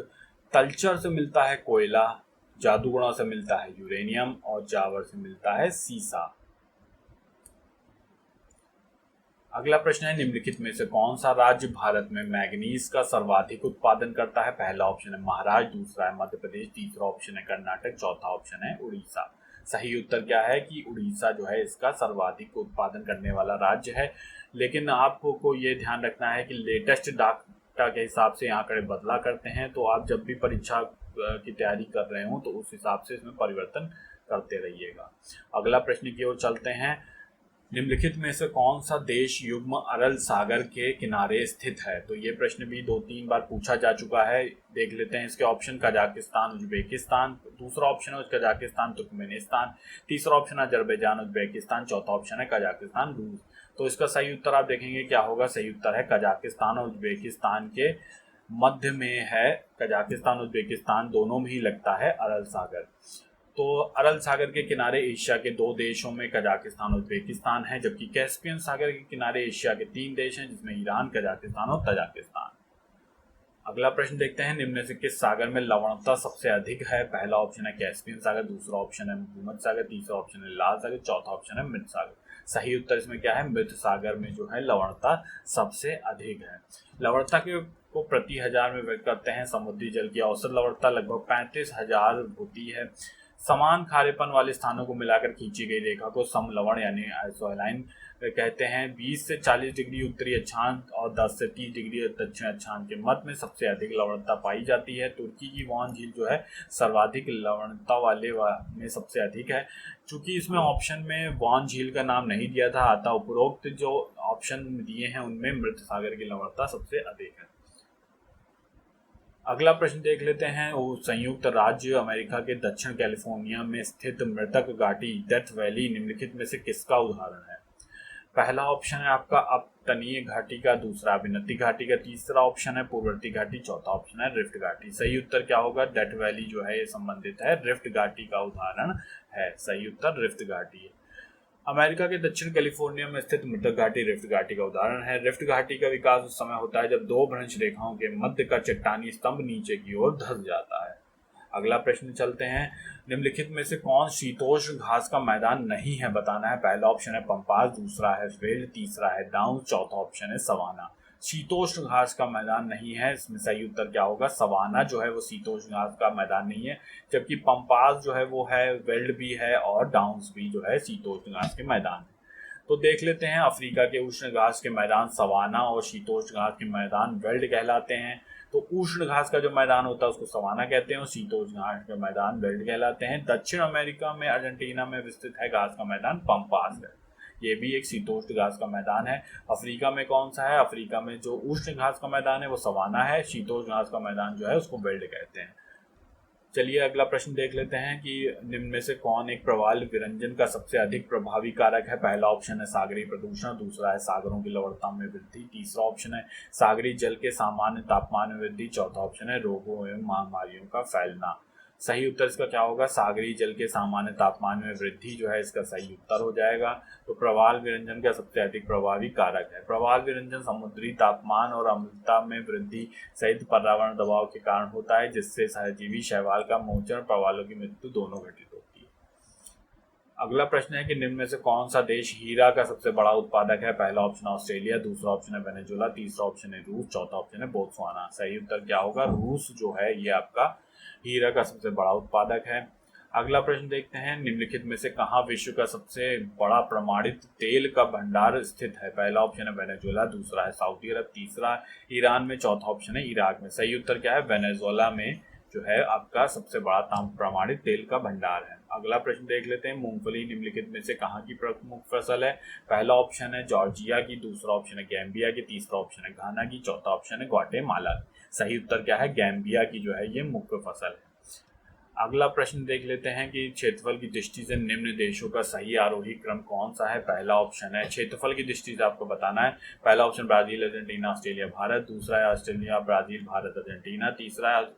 तलचर से मिलता है कोयला, जादूगुणा से मिलता है यूरेनियम और जावर से मिलता है सीसा। अगला प्रश्न है निम्नलिखित में से कौन सा राज्य भारत में मैग्नीज का सर्वाधिक उत्पादन करता है। पहला ऑप्शन है महाराष्ट्र, दूसरा है मध्य प्रदेश, तीसरा ऑप्शन है कर्नाटक, चौथा ऑप्शन है उड़ीसा। सही उत्तर क्या है कि उड़ीसा जो है इसका सर्वाधिक उत्पादन करने वाला राज्य है। लेकिन आपको ये ध्यान रखना है कि लेटेस्ट डाटा के हिसाब से आंकड़े बदला करते हैं, तो आप जब भी परीक्षा की तैयारी कर रहे हो तो उस हिसाब से इसमें परिवर्तन करते रहिएगा। अगला प्रश्न की ओर चलते हैं। निम्नलिखित में से कौन सा देश युग्म अरल सागर के किनारे स्थित है। तो ये प्रश्न भी 2-3 बार पूछा जा चुका है। देख लेते हैं इसके ऑप्शन। कजाकिस्तान, उज्बेकिस्तान, दूसरा ऑप्शन है कजाकिस्तान तुर्कमेनिस्तान, तीसरा ऑप्शन है अजरबैजान उज्बेकिस्तान, चौथा ऑप्शन है कजाकिस्तान रूस। तो इसका सही उत्तर आप देखेंगे क्या होगा। सही उत्तर है कजाकिस्तान और उज्बेकिस्तान के मध्य में है। कजाकिस्तान उज्बेकिस्तान दोनों में ही लगता है अरल सागर। तो अरल सागर के किनारे एशिया के 2 देशों में कजाकिस्तान और उज्बेकिस्तान है, जबकि कैस्पियन सागर के किनारे एशिया के 3 देश हैं, जिसमें ईरान, कजाकिस्तान और तजाकिस्तान। अगला प्रश्न देखते हैं। निम्न से किस सागर में लवणता सबसे अधिक है। पहला ऑप्शन है कैस्पियन सागर, दूसरा ऑप्शन है भूमध्य सागर, तीसरा ऑप्शन है लाल सागर, चौथा ऑप्शन है मृत सागर। सही उत्तर इसमें क्या है? मृत सागर में जो है लवणता सबसे अधिक है। लवणता को प्रति हजार में व्यक्त करते हैं। समुद्री जल की औसत लवणता लगभग 35,000 होती है। समान खारेपन वाले स्थानों को मिलाकर खींची गई रेखा को समलवण यानी आइसोलाइन कहते हैं 20 से 40 डिग्री उत्तरी अक्षांश और 10 से 30 डिग्री दक्षिण अक्षांश के मध्य में सबसे अधिक लवणता पाई जाती है। तुर्की की वॉन झील जो है सर्वाधिक लवणता वाले में सबसे अधिक है। चूंकि इसमें ऑप्शन में वॉन झील का नाम नहीं दिया था, अतः उपरोक्त जो ऑप्शन दिए हैं उनमें मृत सागर की लवणता सबसे अधिक है। अगला प्रश्न देख लेते हैं। वो संयुक्त राज्य अमेरिका के दक्षिण कैलिफोर्निया में स्थित मृतक घाटी डेथ वैली निम्नलिखित में से किसका उदाहरण है? पहला ऑप्शन है आपका अपतनीय घाटी का, दूसरा अभिनति घाटी का, तीसरा ऑप्शन है पूर्ववर्ती घाटी, चौथा ऑप्शन है रिफ्ट घाटी। सही उत्तर क्या होगा? डेथ वैली जो है ये संबंधित है रिफ्ट घाटी का उदाहरण है। सही उत्तर रिफ्ट घाटी है। अमेरिका के दक्षिण कैलिफोर्निया में स्थित मृतक घाटी रिफ्ट घाटी का उदाहरण है। रिफ्ट घाटी का विकास उस समय होता है जब दो भ्रंश रेखाओं के मध्य का चट्टानी स्तंभ नीचे की ओर धंस जाता है। अगला प्रश्न चलते हैं। निम्नलिखित में से कौन शीतोष्ण घास का मैदान नहीं है बताना है। पहला ऑप्शन है पंपास, दूसरा है वेल्ड, तीसरा है डाउन, चौथा ऑप्शन है सवाना। शीतोष्ण घास का मैदान नहीं है, इसमें सही उत्तर क्या होगा? सवाना जो है वो शीतोष्ण घास का मैदान नहीं है, जबकि पंपास जो है वो है, वेल्ड भी है और डाउन्स भी जो है शीतोष्ण घास के मैदान है। तो देख लेते हैं। अफ्रीका के उष्ण घास के मैदान सवाना और शीतोष्ण घास के मैदान वेल्ड कहलाते हैं। तो उष्ण घास का जो मैदान होता है उसको सवाना कहते हैं और शीतोष्ण घास के मैदान वेल्ड कहलाते हैं। दक्षिण अमेरिका में अर्जेंटीना में विस्तृत है घास का मैदान पंपास है, ये भी एक शीतोष्ण घास का मैदान है। अफ्रीका में कौन सा है? अफ्रीका में जो उष्ण घास का मैदान है वो सवाना है, शीतोष्ण घास का मैदान जो है उसको वेल्ड कहते हैं। चलिए अगला प्रश्न देख लेते हैं कि निम्न में से कौन एक प्रवाल विरंजन का सबसे अधिक प्रभावी कारक है। पहला ऑप्शन है सागरीय प्रदूषण, दूसरा है सागरों की लवणता में वृद्धि, तीसरा ऑप्शन है सागरीय जल के सामान्य तापमान में वृद्धि, चौथा ऑप्शन है रोगों एवं महामारियों का फैलना। सही उत्तर इसका क्या होगा? सागरीय जल के सामान्य तापमान में वृद्धि जो है इसका सही उत्तर हो जाएगा। तो प्रवाल विरंजन का सबसे अधिक प्रभावी कारक है। प्रवाल विरंजन समुद्री तापमान और अम्लता में वृद्धि सहित पर्यावरण दबाव के कारण होता है, जिससे सहजीवी शैवाल का मोचन, प्रवालों की मृत्यु दोनों घटित होती है। अगला प्रश्न है कि निम्न में से कौन सा देश हीरा का सबसे बड़ा उत्पादक है। पहला ऑप्शन ऑस्ट्रेलिया, दूसरा ऑप्शन है वेनेजुएला, तीसरा ऑप्शन है रूस, चौथा ऑप्शन है बोत्सवाना। सही उत्तर क्या होगा? रूस जो है ये आपका हीरा का सबसे बड़ा उत्पादक है। अगला प्रश्न देखते हैं। निम्नलिखित में से कहाँ विश्व का सबसे बड़ा प्रमाणित तेल का भंडार स्थित है। पहला ऑप्शन है वेनेजुएला, दूसरा है सऊदी अरब, तीसरा ईरान में, चौथा ऑप्शन है इराक में। सही उत्तर क्या है? वेनेजुएला में जो है आपका सबसे बड़ा प्रमाणित तेल का भंडार है। अगला प्रश्न देख लेते हैं। मूंगफली निम्नलिखित में से कहाँ की प्रमुख फसल है। पहला ऑप्शन है जॉर्जिया की, दूसरा ऑप्शन है गैम्बिया की, तीसरा ऑप्शन है घाना की, चौथा ऑप्शन है ग्वाटेमाला की। सही उत्तर क्या है? गैम्बिया की जो है ये मुख्य फसल है। अगला प्रश्न देख लेते हैं कि क्षेत्रफल की दृष्टि से निम्न देशों का सही आरोही क्रम कौन सा है। पहला ऑप्शन है, क्षेत्रफल की दृष्टि से आपको बताना है। पहला option Brazil, Argentina, Australia, Bharat, दूसरा है ऑस्ट्रेलिया, ब्राजील, भारत, अर्जेंटीना, तीसरा है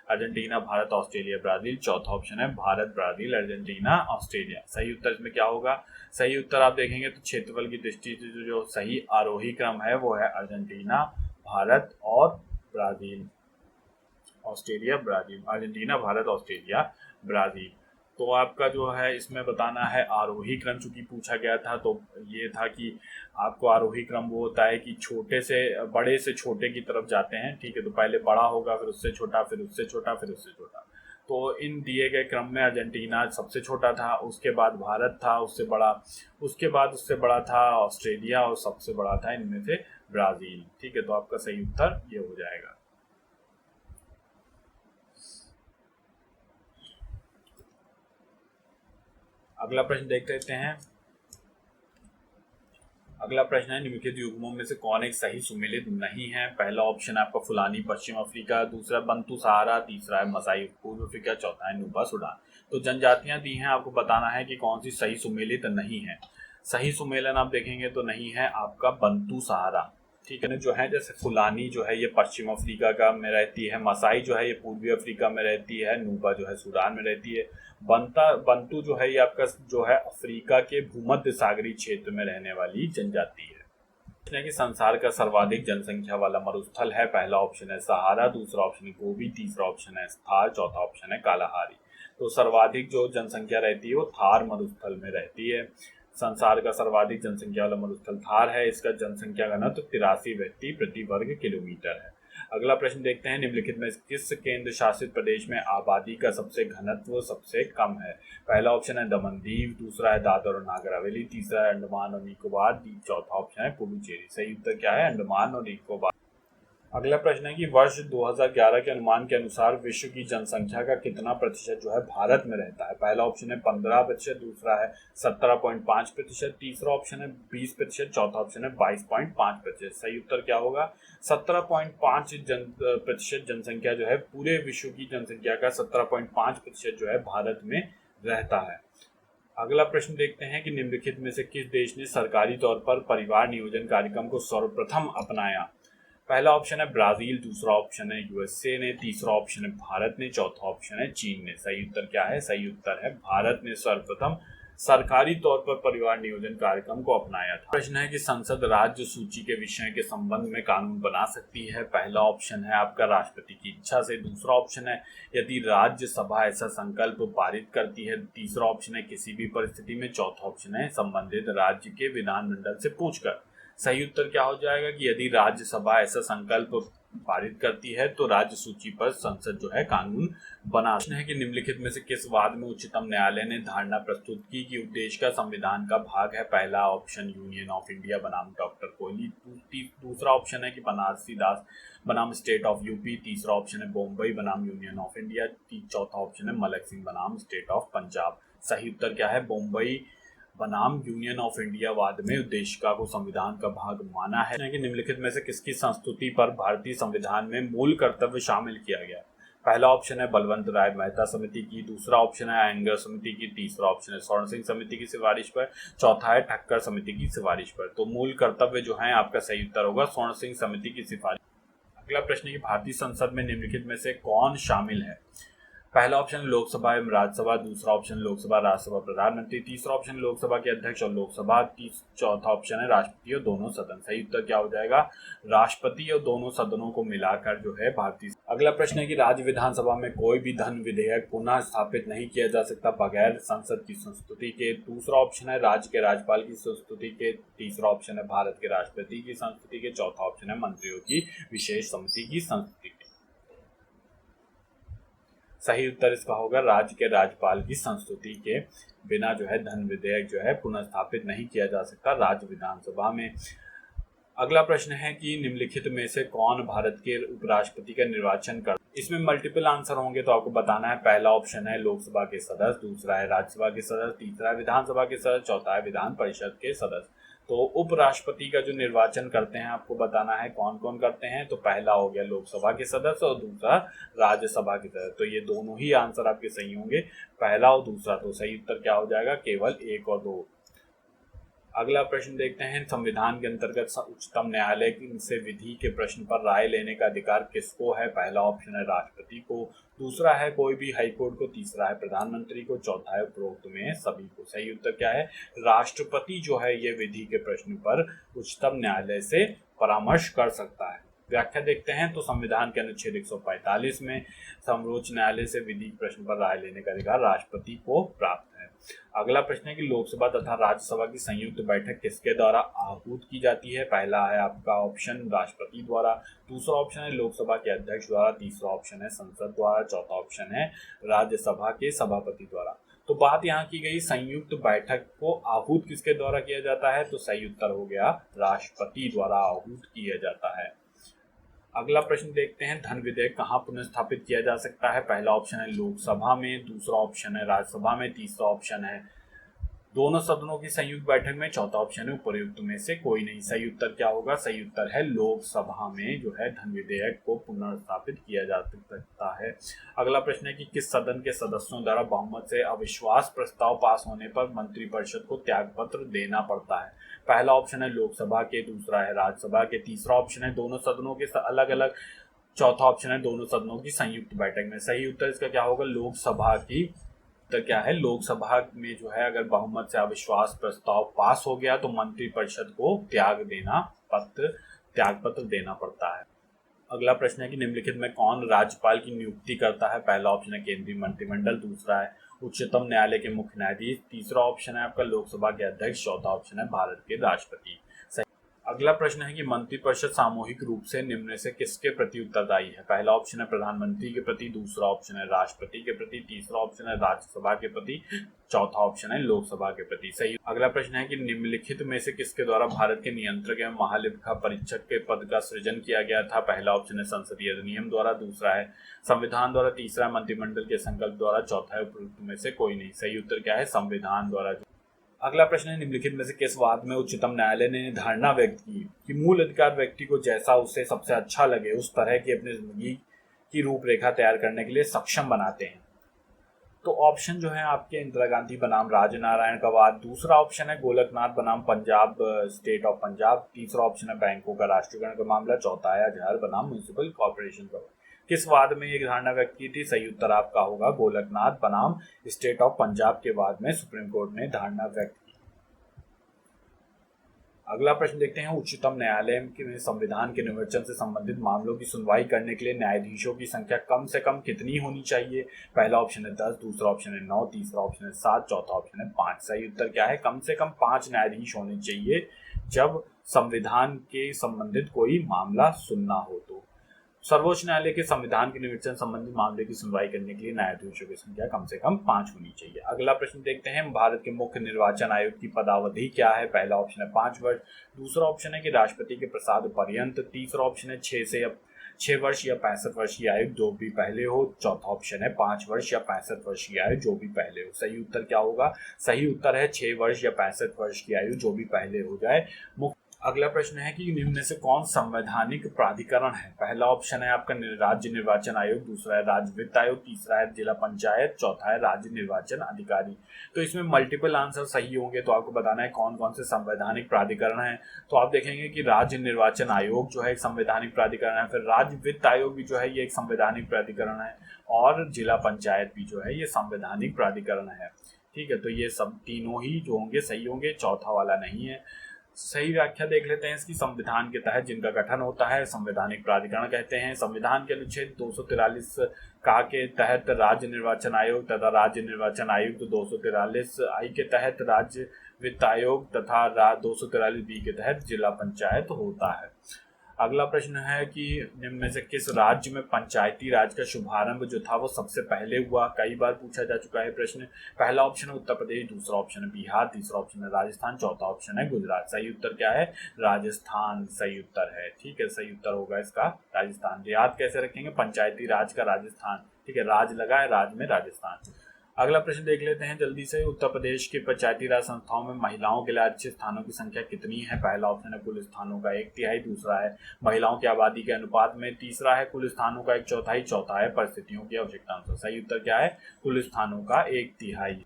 अर्जेंटीना, भारत, ऑस्ट्रेलिया, ब्राजील, चौथा ऑप्शन है भारत, ब्राजील, अर्जेंटीना, ऑस्ट्रेलिया। सही उत्तर इसमें क्या होगा? सही उत्तर आप देखेंगे तो क्षेत्रफल की दृष्टि से जो सही आरोही क्रम है वो है अर्जेंटीना, भारत और Brazil. Australia, Brazil, Argentina, Bharat, Australia, Brazil. तो आपका जो है इसमें बताना है आरोही क्रम, चूंकि पूछा गया था तो ये था कि आपको आरोही क्रम वो होता है कि छोटे से बड़े से छोटे की तरफ जाते हैं। ठीक है, तो पहले बड़ा होगा, फिर उससे छोटा, फिर उससे छोटा, फिर उससे छोटा। तो इन दिए गए क्रम में अर्जेंटीना सबसे छोटा था, उसके बाद भारत था उससे बड़ा, उसके बाद उससे बड़ा था ऑस्ट्रेलिया और सबसे बड़ा था इनमें से ब्राजील। ठीक है, तो आपका सही उत्तर ये हो जाएगा। अगला प्रश्न देख लेते हैं। अगला प्रश्न है निम्नलिखित युग्मों में से कौन एक सही सुमेलित नहीं है। पहला ऑप्शन है आपका फुलानी पश्चिम अफ्रीका, दूसरा बंतू सहारा, तीसरा है मसाई पूर्व अफ्रीका, चौथा है नुबा सूडान। तो जनजातियां दी हैं, आपको बताना है कि कौन सी सही सुमेलित नहीं है। सही सुमेलन आप देखेंगे तो नहीं है आपका बंतू सहारा। ठीक है ना, जो है जैसे फुलानी जो है ये पश्चिम अफ्रीका का में रहती है, मसाई जो है ये पूर्वी अफ्रीका में रहती है, नुबा जो है सूडान में रहती है, बंतू जो है ये आपका जो है अफ्रीका के भूमध्य सागरीय क्षेत्र में रहने वाली जनजाति है। कि संसार का सर्वाधिक जनसंख्या वाला मरुस्थल है। पहला ऑप्शन है सहारा, दूसरा ऑप्शन है गोबी, तीसरा ऑप्शन है थार, चौथा ऑप्शन है कालाहारी। तो सर्वाधिक जो जनसंख्या रहती है वो थार मरुस्थल में रहती है। संसार का सर्वाधिक जनसंख्या वाला मरुस्थल थार है। इसका जनसंख्या घनत्व 83 व्यक्ति प्रति वर्ग किलोमीटर है। अगला प्रश्न देखते हैं, निम्नलिखित में किस केंद्र शासित प्रदेश में आबादी का सबसे घनत्व सबसे कम है? पहला ऑप्शन है दमन दीव, दूसरा है दादर और नागर हवेली, तीसरा है अंडमान और निकोबार द्वीप, चौथा ऑप्शन है पुडुचेरी। सही उत्तर क्या है? अंडमान और निकोबार। अगला प्रश्न है कि वर्ष 2011 के अनुमान के अनुसार विश्व की जनसंख्या का कितना प्रतिशत जो है भारत में रहता है? पहला ऑप्शन है 15%, दूसरा है 17.5%, तीसरा ऑप्शन है 20%, चौथा ऑप्शन है 22.5%। सही उत्तर क्या होगा? 17.5% जनसंख्या जो है, पूरे विश्व की जनसंख्या का 17.5% जो है भारत में रहता है। अगला प्रश्न देखते हैं कि निम्नलिखित में से किस देश ने सरकारी तौर पर परिवार नियोजन कार्यक्रम को सर्वप्रथम अपनाया? पहला ऑप्शन है ब्राजील, दूसरा ऑप्शन है यूएसए ने, तीसरा ऑप्शन है भारत ने, चौथा ऑप्शन है चीन ने। सही उत्तर क्या है? सही उत्तर है भारत ने सर्वप्रथम सरकारी तौर पर परिवार नियोजन कार्यक्रम को अपनाया था। प्रश्न है कि संसद राज्य सूची के विषय के संबंध में कानून बना सकती है? पहला ऑप्शन है आपका राष्ट्रपति की इच्छा से, दूसरा ऑप्शन है यदि राज्यसभा ऐसा संकल्प पारित करती है, तीसरा ऑप्शन है किसी भी परिस्थिति में, चौथा ऑप्शन है संबंधित राज्य के विधानमंडल से पूछकर। सही उत्तर क्या हो जाएगा कि यदि राज्यसभा ऐसा संकल्प पारित करती है तो राज्य सूची पर संसद जो है कानून बना है। कि निम्नलिखित में से किस वाद में उच्चतम न्यायालय ने धारणा प्रस्तुत की कि देश का संविधान का भाग है? पहला ऑप्शन यूनियन ऑफ इंडिया बनाम डॉक्टर कोहली, दूसरा ऑप्शन है कि बनारसी दास बनाम स्टेट ऑफ यूपी, तीसरा ऑप्शन है बॉम्बई बनाम यूनियन ऑफ इंडिया, चौथा ऑप्शन है मलक सिंह बनाम स्टेट ऑफ पंजाब। सही उत्तर क्या है? बॉम्बई बनाम यूनियन ऑफ इंडिया वाद में उद्देशिका को संविधान का भाग माना है। कि निम्नलिखित में से किसकी संस्तुति पर भारतीय संविधान में मूल कर्तव्य शामिल किया गया? पहला ऑप्शन है बलवंत राय मेहता समिति की, दूसरा ऑप्शन है अयंगर समिति की, तीसरा ऑप्शन है स्वर्ण सिंह समिति की सिफारिश पर, चौथा है ठक्कर समिति की सिफारिश पर। तो मूल कर्तव्य जो है आपका सही उत्तर होगा स्वर्ण सिंह समिति की सिफारिश। अगला प्रश्न है कि भारतीय संसद में निम्नलिखित में से कौन शामिल है? पहला ऑप्शन लोकसभा एवं राज्यसभा, दूसरा ऑप्शन लोकसभा राज्यसभा प्रधानमंत्री, तीसरा ऑप्शन लोकसभा के अध्यक्ष और लोकसभा, चौथा ऑप्शन है राष्ट्रपति और दोनों सदन। सही उत्तर क्या हो जाएगा? राष्ट्रपति और दोनों सदनों को मिलाकर जो है भारतीय। अगला प्रश्न है कि राज्य विधानसभा में कोई भी धन विधेयक पुनः स्थापित नहीं किया जा सकता बगैर संसद की संस्तुति के। दूसरा ऑप्शन है राज्य के राज्यपाल की संस्तुति के, तीसरा ऑप्शन है भारत के राष्ट्रपति की संस्तुति के, चौथा ऑप्शन है मंत्रियों की विशेष समिति की संस्तुति के। सही उत्तर इसका होगा राज्य के राज्यपाल की संस्तुति के बिना जो है धन विधेयक जो है पुनः स्थापित नहीं किया जा सकता राज्य विधानसभा में। अगला प्रश्न है कि निम्नलिखित में से कौन भारत के उपराष्ट्रपति का निर्वाचन कर? इसमें मल्टीपल आंसर होंगे तो आपको बताना है। पहला ऑप्शन है लोकसभा के सदस्य, दूसरा है राज्यसभा के सदस्य, तीसरा है विधानसभा के सदस्य, चौथा है विधान परिषद के सदस्य। तो उपराष्ट्रपति का जो निर्वाचन करते हैं आपको बताना है कौन कौन करते हैं। तो पहला हो गया लोकसभा के सदस्य और दूसरा राज्यसभा के सदस्य। तो ये दोनों ही आंसर आपके सही होंगे, पहला और दूसरा। तो सही उत्तर क्या हो जाएगा? केवल 1 और 2। अगला प्रश्न देखते हैं, संविधान के अंतर्गत उच्चतम न्यायालय से विधि के प्रश्न पर राय लेने का अधिकार किसको है? पहला ऑप्शन है राष्ट्रपति को, दूसरा है कोई भी हाईकोर्ट को, तीसरा है प्रधानमंत्री को, चौथा है उपरोक्त में सभी को। सही उत्तर क्या है? राष्ट्रपति जो है ये विधि के प्रश्न पर उच्चतम न्यायालय से परामर्श कर सकता है। व्याख्या देखते हैं तो संविधान के अनुच्छेद 145 में सर्वोच्च न्यायालय से विधि प्रश्न पर राय लेने का अधिकार राष्ट्रपति को प्राप्त है। अगला प्रश्न है कि लोकसभा तथा राज्यसभा की संयुक्त बैठक किसके द्वारा आहूत की जाती है? पहला है आपका ऑप्शन राष्ट्रपति द्वारा, दूसरा ऑप्शन है लोकसभा के अध्यक्ष द्वारा, तीसरा ऑप्शन है संसद द्वारा, चौथा ऑप्शन है राज्यसभा के सभापति द्वारा। तो बात यहाँ की गई संयुक्त बैठक को आहूत किसके द्वारा किया जाता है? तो सही उत्तर हो गया राष्ट्रपति द्वारा आहूत किया जाता है। अगला प्रश्न देखते हैं, धन विधेयक कहाँ पुनः स्थापित किया जा सकता है? पहला ऑप्शन है लोकसभा में, दूसरा ऑप्शन है राज्यसभा में, तीसरा ऑप्शन है दोनों सदनों की संयुक्त बैठक में, चौथा ऑप्शन है उपयुक्त में से कोई नहीं। सही उत्तर क्या होगा? सही उत्तर है लोकसभा में जो है धन विधेयक को पुनर्स्थापित किया जा सकता है। अगला प्रश्न है कि किस सदन के सदस्यों द्वारा बहुमत से अविश्वास प्रस्ताव पास होने पर मंत्रिपरिषद को त्यागपत्र देना पड़ता है? पहला ऑप्शन है लोकसभा के, दूसरा है राज्यसभा के, तीसरा ऑप्शन है दोनों सदनों के अलग अलग, चौथा ऑप्शन है दोनों सदनों की संयुक्त बैठक में। सही उत्तर इसका क्या होगा? लोकसभा की। तो क्या है? लोकसभा में जो है अगर बहुमत से अविश्वास प्रस्ताव पास हो गया तो मंत्रिपरिषद को त्यागपत्र देना पड़ता है। अगला प्रश्न है कि निम्नलिखित में कौन राज्यपाल की नियुक्ति करता है? पहला ऑप्शन है केंद्रीय मंत्रिमंडल, दूसरा है उच्चतम न्यायालय के मुख्य न्यायाधीश, तीसरा ऑप्शन है आपका लोकसभा के अध्यक्ष, चौथा ऑप्शन है भारत के राष्ट्रपति। अगला प्रश्न है कि मंत्रिपरिषद सामूहिक रूप से निम्न में से किसके प्रति उत्तरदायी है। पहला ऑप्शन है प्रधानमंत्री के प्रति, दूसरा ऑप्शन है राष्ट्रपति के प्रति, तीसरा ऑप्शन है राज्यसभा के प्रति, चौथा ऑप्शन है लोकसभा के प्रति। सही। अगला प्रश्न है कि निम्नलिखित में से किसके द्वारा भारत के नियंत्रक एवं महालेखा परीक्षक के पद का सृजन किया गया था। पहला ऑप्शन है संसदीय अधिनियम द्वारा, दूसरा है संविधान द्वारा, तीसरा है मंत्रिमंडल के संकल्प द्वारा, चौथा है उपरोक्त में से कोई नहीं। सही उत्तर क्या है, संविधान द्वारा। अगला प्रश्न है निम्नलिखित में से किस वाद में उच्चतम न्यायालय ने धारणा व्यक्त की कि मूल अधिकार व्यक्ति को जैसा उसे सबसे अच्छा लगे उस तरह की अपनी जिंदगी की रूपरेखा तैयार करने के लिए सक्षम बनाते हैं। तो ऑप्शन जो है आपके इंदिरा गांधी बनाम राजनारायण का वाद, दूसरा ऑप्शन है गोलकनाथ बनाम पंजाब स्टेट ऑफ पंजाब, तीसरा ऑप्शन है बैंकों का राष्ट्रीयकरण का मामला, चौथा है अजहर बनाम म्युनिसिपल कॉर्पोरेशन का। किस वाद में ये धारणा व्यक्त की थी। सही उत्तर आपका होगा गोलकनाथ बनाम स्टेट ऑफ पंजाब के वाद में सुप्रीम कोर्ट ने धारणा व्यक्त की। अगला प्रश्न देखते हैं, उच्चतम न्यायालय के संविधान के निर्वचन से संबंधित मामलों की सुनवाई करने के लिए न्यायाधीशों की संख्या कम से कम कितनी होनी चाहिए। पहला ऑप्शन है 10, दूसरा ऑप्शन है 9, तीसरा ऑप्शन है 7, चौथा ऑप्शन है 5। सही उत्तर क्या है, कम से कम 5 न्यायाधीश होने चाहिए जब संविधान के संबंधित कोई मामला सुनना हो। तो सर्वोच्च न्यायालय के संविधान के निर्वचन संबंधी मामले की सुनवाई करने के लिए न्यायाधीशों की संख्या कम से कम 5 होनी चाहिए। अगला प्रश्न देखते हैं, भारत के मुख्य निर्वाचन आयुक्त की पदावधि क्या है। पहला ऑप्शन है 5 वर्ष, दूसरा ऑप्शन है कि राष्ट्रपति के प्रसाद पर्यंत, तीसरा ऑप्शन है 6 वर्ष या 65 वर्ष की आयु जो भी पहले हो, चौथा ऑप्शन है 5 वर्ष या 65 वर्ष की आयु जो भी पहले हो। सही उत्तर क्या होगा, सही उत्तर है 6 वर्ष या 65 वर्ष की आयु जो भी पहले हो जाए। अगला प्रश्न है कि निम्न में से कौन संवैधानिक प्राधिकरण है। पहला ऑप्शन है आपका राज्य निर्वाचन आयोग, दूसरा है राज्य वित्त आयोग, तीसरा है जिला पंचायत, चौथा है राज्य निर्वाचन अधिकारी। तो इसमें मल्टीपल आंसर सही होंगे, तो आपको बताना है कौन कौन से संवैधानिक प्राधिकरण है। तो आप देखेंगे कि राज्य निर्वाचन आयोग जो है एक संवैधानिक प्राधिकरण है, फिर राज्य वित्त आयोग भी जो है ये एक संवैधानिक प्राधिकरण है, और जिला पंचायत भी जो है ये संवैधानिक प्राधिकरण है। ठीक है, तो ये सब तीनों ही जो होंगे सही होंगे, चौथा वाला नहीं है। सही व्याख्या देख लेते हैं इसकी। संविधान के तहत जिनका गठन होता है संवैधानिक प्राधिकरण कहते हैं। संविधान के अनुच्छेद 243 का के तहत राज्य निर्वाचन आयोग तथा राज्य निर्वाचन आयुक्त, 243 आई के तहत राज्य वित्त आयोग तथा 243 बी के तहत जिला पंचायत होता है। अगला प्रश्न है कि निम्न में से किस राज्य में पंचायती राज का शुभारंभ जो था वो सबसे पहले हुआ। कई बार पूछा जा चुका है प्रश्न। पहला ऑप्शन है उत्तर प्रदेश, दूसरा ऑप्शन है बिहार, तीसरा ऑप्शन है राजस्थान, चौथा ऑप्शन है गुजरात। सही उत्तर क्या है, राजस्थान सही उत्तर है। ठीक है, सही उत्तर होगा इसका राजस्थान। याद कैसे रखेंगे, पंचायती राज का राजस्थान। ठीक है, राज लगा है, राज में राजस्थान। अगला प्रश्न देख लेते हैं जल्दी से। उत्तर प्रदेश के पंचायती राज संस्थाओं में महिलाओं के लिए आरक्षित स्थानों की संख्या कितनी है। पहला ऑप्शन है कुल स्थानों का 1/3, दूसरा है महिलाओं की आबादी के अनुपात में, तीसरा है कुल स्थानों का 1/4, चौथा है परिस्थितियों की आवश्यकता अनुसार। सही उत्तर क्या है, कुल स्थानों का 1/3।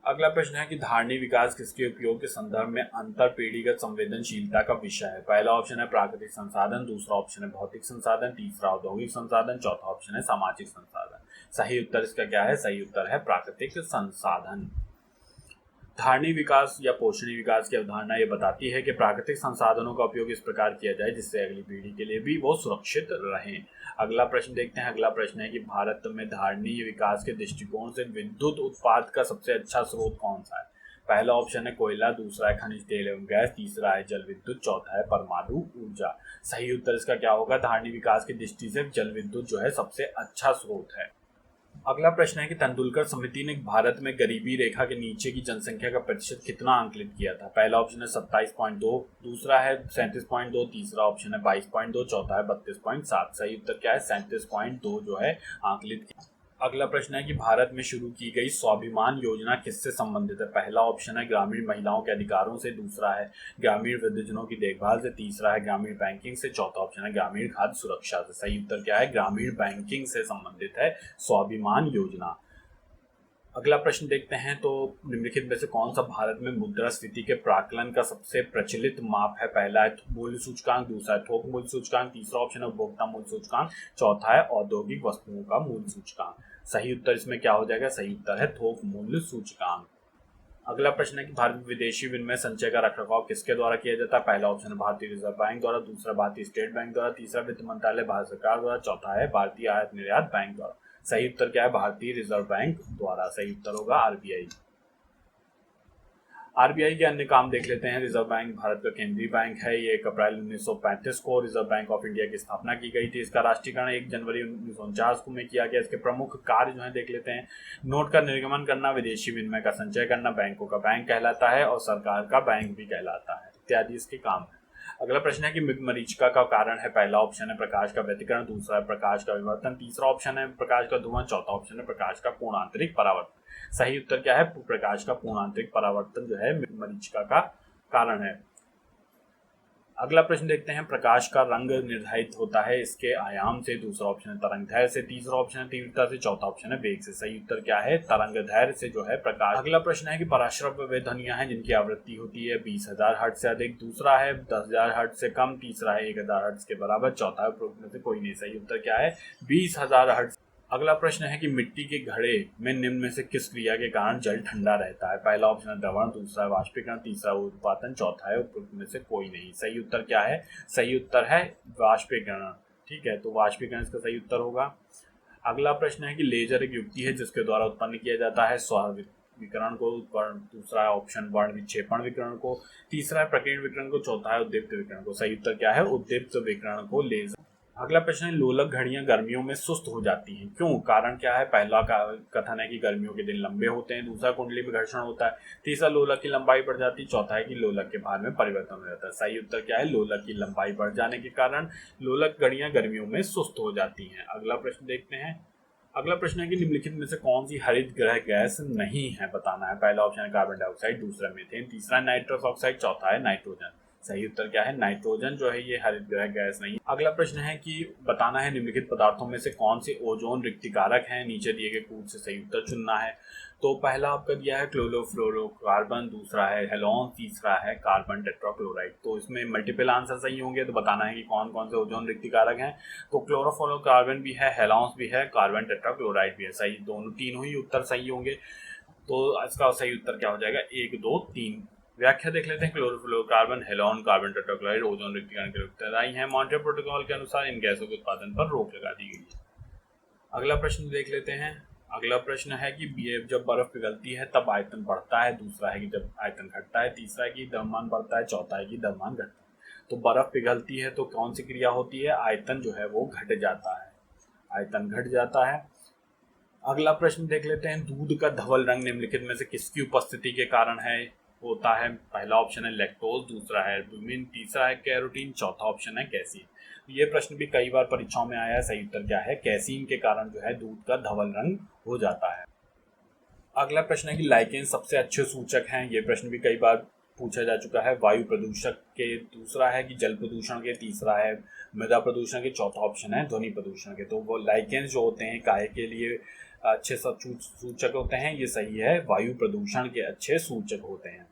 अगला प्रश्न है कि धारणी विकास किसके उपयोग के संदर्भ में अंतर पीढ़ीगत संवेदनशीलता का विषय है। पहला ऑप्शन है प्राकृतिक संसाधन, दूसरा ऑप्शन है भौतिक संसाधन, तीसरा औद्योगिक संसाधन, चौथा ऑप्शन है सामाजिक संसाधन। सही उत्तर इसका क्या है, सही उत्तर है प्राकृतिक संसाधन। धारणी विकास या पोषणी विकास की अवधारणा ये बताती है कि प्राकृतिक संसाधनों का उपयोग इस प्रकार किया जाए जिससे अगली पीढ़ी के लिए भी वो सुरक्षित रहें। अगला प्रश्न देखते हैं। अगला प्रश्न है कि भारत में धारणीय विकास के दृष्टिकोण से विद्युत उत्पाद का सबसे अच्छा स्रोत कौन सा है। पहला ऑप्शन है कोयला, दूसरा है खनिज तेल एवं गैस, तीसरा है जल विद्युत, चौथा है परमाणु ऊर्जा। सही उत्तर इसका क्या होगा, धारणीय विकास की दृष्टि से जल विद्युत जो है सबसे अच्छा स्रोत है। अगला प्रश्न है कि तेंदुलकर समिति ने भारत में गरीबी रेखा के नीचे की जनसंख्या का प्रतिशत कितना आंकलित किया था। पहला ऑप्शन है 27.2, दूसरा है 37.2, तीसरा ऑप्शन है 22.2, चौथा है 32.7। सही उत्तर क्या है, 37.2 जो है आंकलित किया। अगला प्रश्न है कि भारत में शुरू की गई स्वाभिमान योजना किससे संबंधित है। पहला ऑप्शन है ग्रामीण महिलाओं के अधिकारों से, दूसरा है ग्रामीण वृद्धजनों की देखभाल से, तीसरा है ग्रामीण बैंकिंग से, चौथा ऑप्शन है ग्रामीण खाद्य सुरक्षा से। सही उत्तर क्या है, ग्रामीण बैंकिंग से संबंधित है स्वाभिमान योजना। अगला प्रश्न देखते हैं। तो निम्नलिखित में से कौन सा भारत में मुद्रास्फीति के प्राकलन का सबसे प्रचलित माप है। पहला है मूल्य सूचकांक, दूसरा है थोक मूल्य सूचकांक, तीसरा ऑप्शन है उपभोक्ता मूल्य सूचकांक, चौथा है औद्योगिक वस्तुओं का मूल्य सूचकांक। सही उत्तर इसमें क्या हो जाएगा, सही उत्तर है थोक मूल्य सूचकांक। अगला प्रश्न है कि भारत में विदेशी विनिमय संचय का रखरखाव किसके द्वारा किया जाता है। पहला ऑप्शन है भारतीय रिजर्व बैंक द्वारा, दूसरा भारतीय स्टेट बैंक द्वारा, तीसरा वित्त मंत्रालय भारत सरकार द्वारा, चौथा है भारतीय आयात निर्यात बैंक द्वारा। सही उत्तर क्या है, भारतीय रिजर्व बैंक द्वारा। सही उत्तर होगा आरबीआई। आरबीआई के अन्य काम देख लेते हैं। रिजर्व बैंक भारत का केंद्रीय बैंक है। ये 1 अप्रैल 1935 को रिजर्व बैंक ऑफ इंडिया की स्थापना की गई थी। इसका राष्ट्रीयकरण 1 जनवरी 1949 को में किया गया। इसके प्रमुख कार्य जो है देख लेते हैं। नोट का निर्गमन करना, विदेशी विनिमय का संचय करना, बैंकों का बैंक कहलाता है और सरकार का बैंक भी कहलाता है, इत्यादि इसके काम है। अगला प्रश्न है कि मरीचिका का कारण है। पहला ऑप्शन है प्रकाश का व्यतिकरण, दूसरा है प्रकाश का विवर्तन, तीसरा ऑप्शन है प्रकाश का धुआं, चौथा ऑप्शन है प्रकाश का पूर्णांतरिक परावर्तन। सही उत्तर क्या है? प्रकाश का पूर्णांतरिक परावर्तन जो है मरीचिका का कारण है। अगला प्रश्न देखते हैं। प्रकाश का रंग निर्धारित होता है इसके आयाम से, दूसरा ऑप्शन है तरंग दैर्ध्य से, तीसरा ऑप्शन है तीव्रता से, चौथा ऑप्शन है वेग से। सही उत्तर क्या है? तरंग दैर्ध्य से जो है प्रकाश। अगला प्रश्न है कि पराश्रव्य वे ध्वनियां हैं जिनकी आवृत्ति होती है 20,000 हर्ट्ज से अधिक, दूसरा है 10,000 हर्ट्ज से कम, तीसरा है 1,000 हर्ट्ज के बराबर, चौथा है उपरोक्त में से कोई नहीं। सही उत्तर क्या है? 20,000 हर्ट्ज। अगला प्रश्न है कि मिट्टी के घड़े में निम्न में से किस क्रिया के कारण जल ठंडा रहता है? पहला ऑप्शन है द्रवण, दूसरा है वाष्पीकरण, तीसरा ऊर्ध्वपातन, चौथा है उपरोक्त में से कोई नहीं। सही उत्तर क्या है? सही उत्तर है वाष्पीकरण। ठीक है, तो वाष्पीकरण इसका सही उत्तर होगा। अगला प्रश्न है कि लेजर एक युक्ति है जिसके द्वारा उत्पन्न किया जाता है स्व विकिरण को, दूसरा है ऑप्शन वर्ण विक्षेपण विकिरण को, तीसरा है प्रकीर्ण विकिरण को, चौथा है उद्दीप्त विकिरण को। सही उत्तर क्या है? उद्दीप्त विकिरण को लेजर। अगला प्रश्न है लोलक घड़ियां गर्मियों में सुस्त हो जाती हैं, क्यों? कारण क्या है? पहला का कथन है कि गर्मियों के दिन लंबे होते हैं, दूसरा कुंडली में घर्षण होता है, तीसरा लोलक की लंबाई बढ़ जाती है, चौथा है कि लोलक के भार में परिवर्तन हो जाता है। सही उत्तर क्या है? लोलक की लंबाई बढ़ जाने के कारण लोलक घड़ियां गर्मियों में सुस्त हो जाती हैं। अगला प्रश्न देखते हैं। अगला प्रश्न है कि निम्नलिखित में से कौन सी हरित गृह गैस नहीं है, बताना है। पहला ऑप्शन है कार्बन डाइऑक्साइड, दूसरा मीथेन, तीसरा नाइट्रस ऑक्साइड, चौथा है नाइट्रोजन। सही उत्तर क्या है? नाइट्रोजन जो है ये हरित गृह गैस नहीं। अगला प्रश्न है कि बताना है निम्नलिखित पदार्थों में से कौन से ओजोन रिक्तिकारक हैं, नीचे दिए गए कूट से सही उत्तर चुनना है। तो पहला आपका दिया है क्लोरोफ्लोरोकार्बन, दूसरा है हेलोन, तीसरा है कार्बन टेट्राक्लोराइड। तो इसमें मल्टीपल आंसर सही होंगे, तो बताना है कि कौन कौन से ओजोन रिक्तिकारक हैं। तो क्लोरोफ्लोरोकार्बन भी है, हेलोन्स भी है, कार्बन टेट्राक्लोराइड भी है। सही, दोनों तीनों ही उत्तर सही होंगे। तो इसका सही उत्तर क्या हो जाएगा? 1, 2, 3। व्याख्या देख लेते हैं। Chlorofluorocarbon, halon, carbon tetrachloride ozone रिक्तिकरण के उत्तरदायी हैं। मॉन्ट्रियल प्रोटोकॉल के अनुसार इन गैसों के उत्पादन पर रोक लगा दी गई है। अगला प्रश्न देख लेते हैं। अगला प्रश्न है कि जब बर्फ पिघलती है तब आयतन बढ़ता है, दूसरा है कि जब आयतन घटता है, तीसरा है कि द्रव्यमान बढ़ता है, चौथा है कि द्रव्यमान घटता है। तो बर्फ पिघलती है तो कौन सी क्रिया होती है? आयतन जो है वो घट जाता है, आयतन घट जाता है। अगला प्रश्न देख लेते हैं। दूध का धवल रंग निम्नलिखित में से किसकी उपस्थिति के कारण है होता है? पहला ऑप्शन है लैक्टोज, दूसरा है एल्ब्यूमिन, तीसरा है कैरोटीन, चौथा ऑप्शन है कैसीन। ये प्रश्न भी कई बार परीक्षाओं में आया है। सही उत्तर क्या है? कैसीन के कारण जो है दूध का धवल रंग हो जाता है। अगला प्रश्न है कि लाइकेन सबसे अच्छे सूचक हैं। ये प्रश्न भी कई बार पूछा जा चुका है। वायु प्रदूषक के, दूसरा है कि जल प्रदूषण के, तीसरा है मृदा प्रदूषण के, चौथा ऑप्शन है ध्वनि प्रदूषण के। तो वो लाइकेन जो होते हैं काय के लिए अच्छे सूचक होते हैं? ये सही है, वायु प्रदूषण के अच्छे सूचक होते हैं।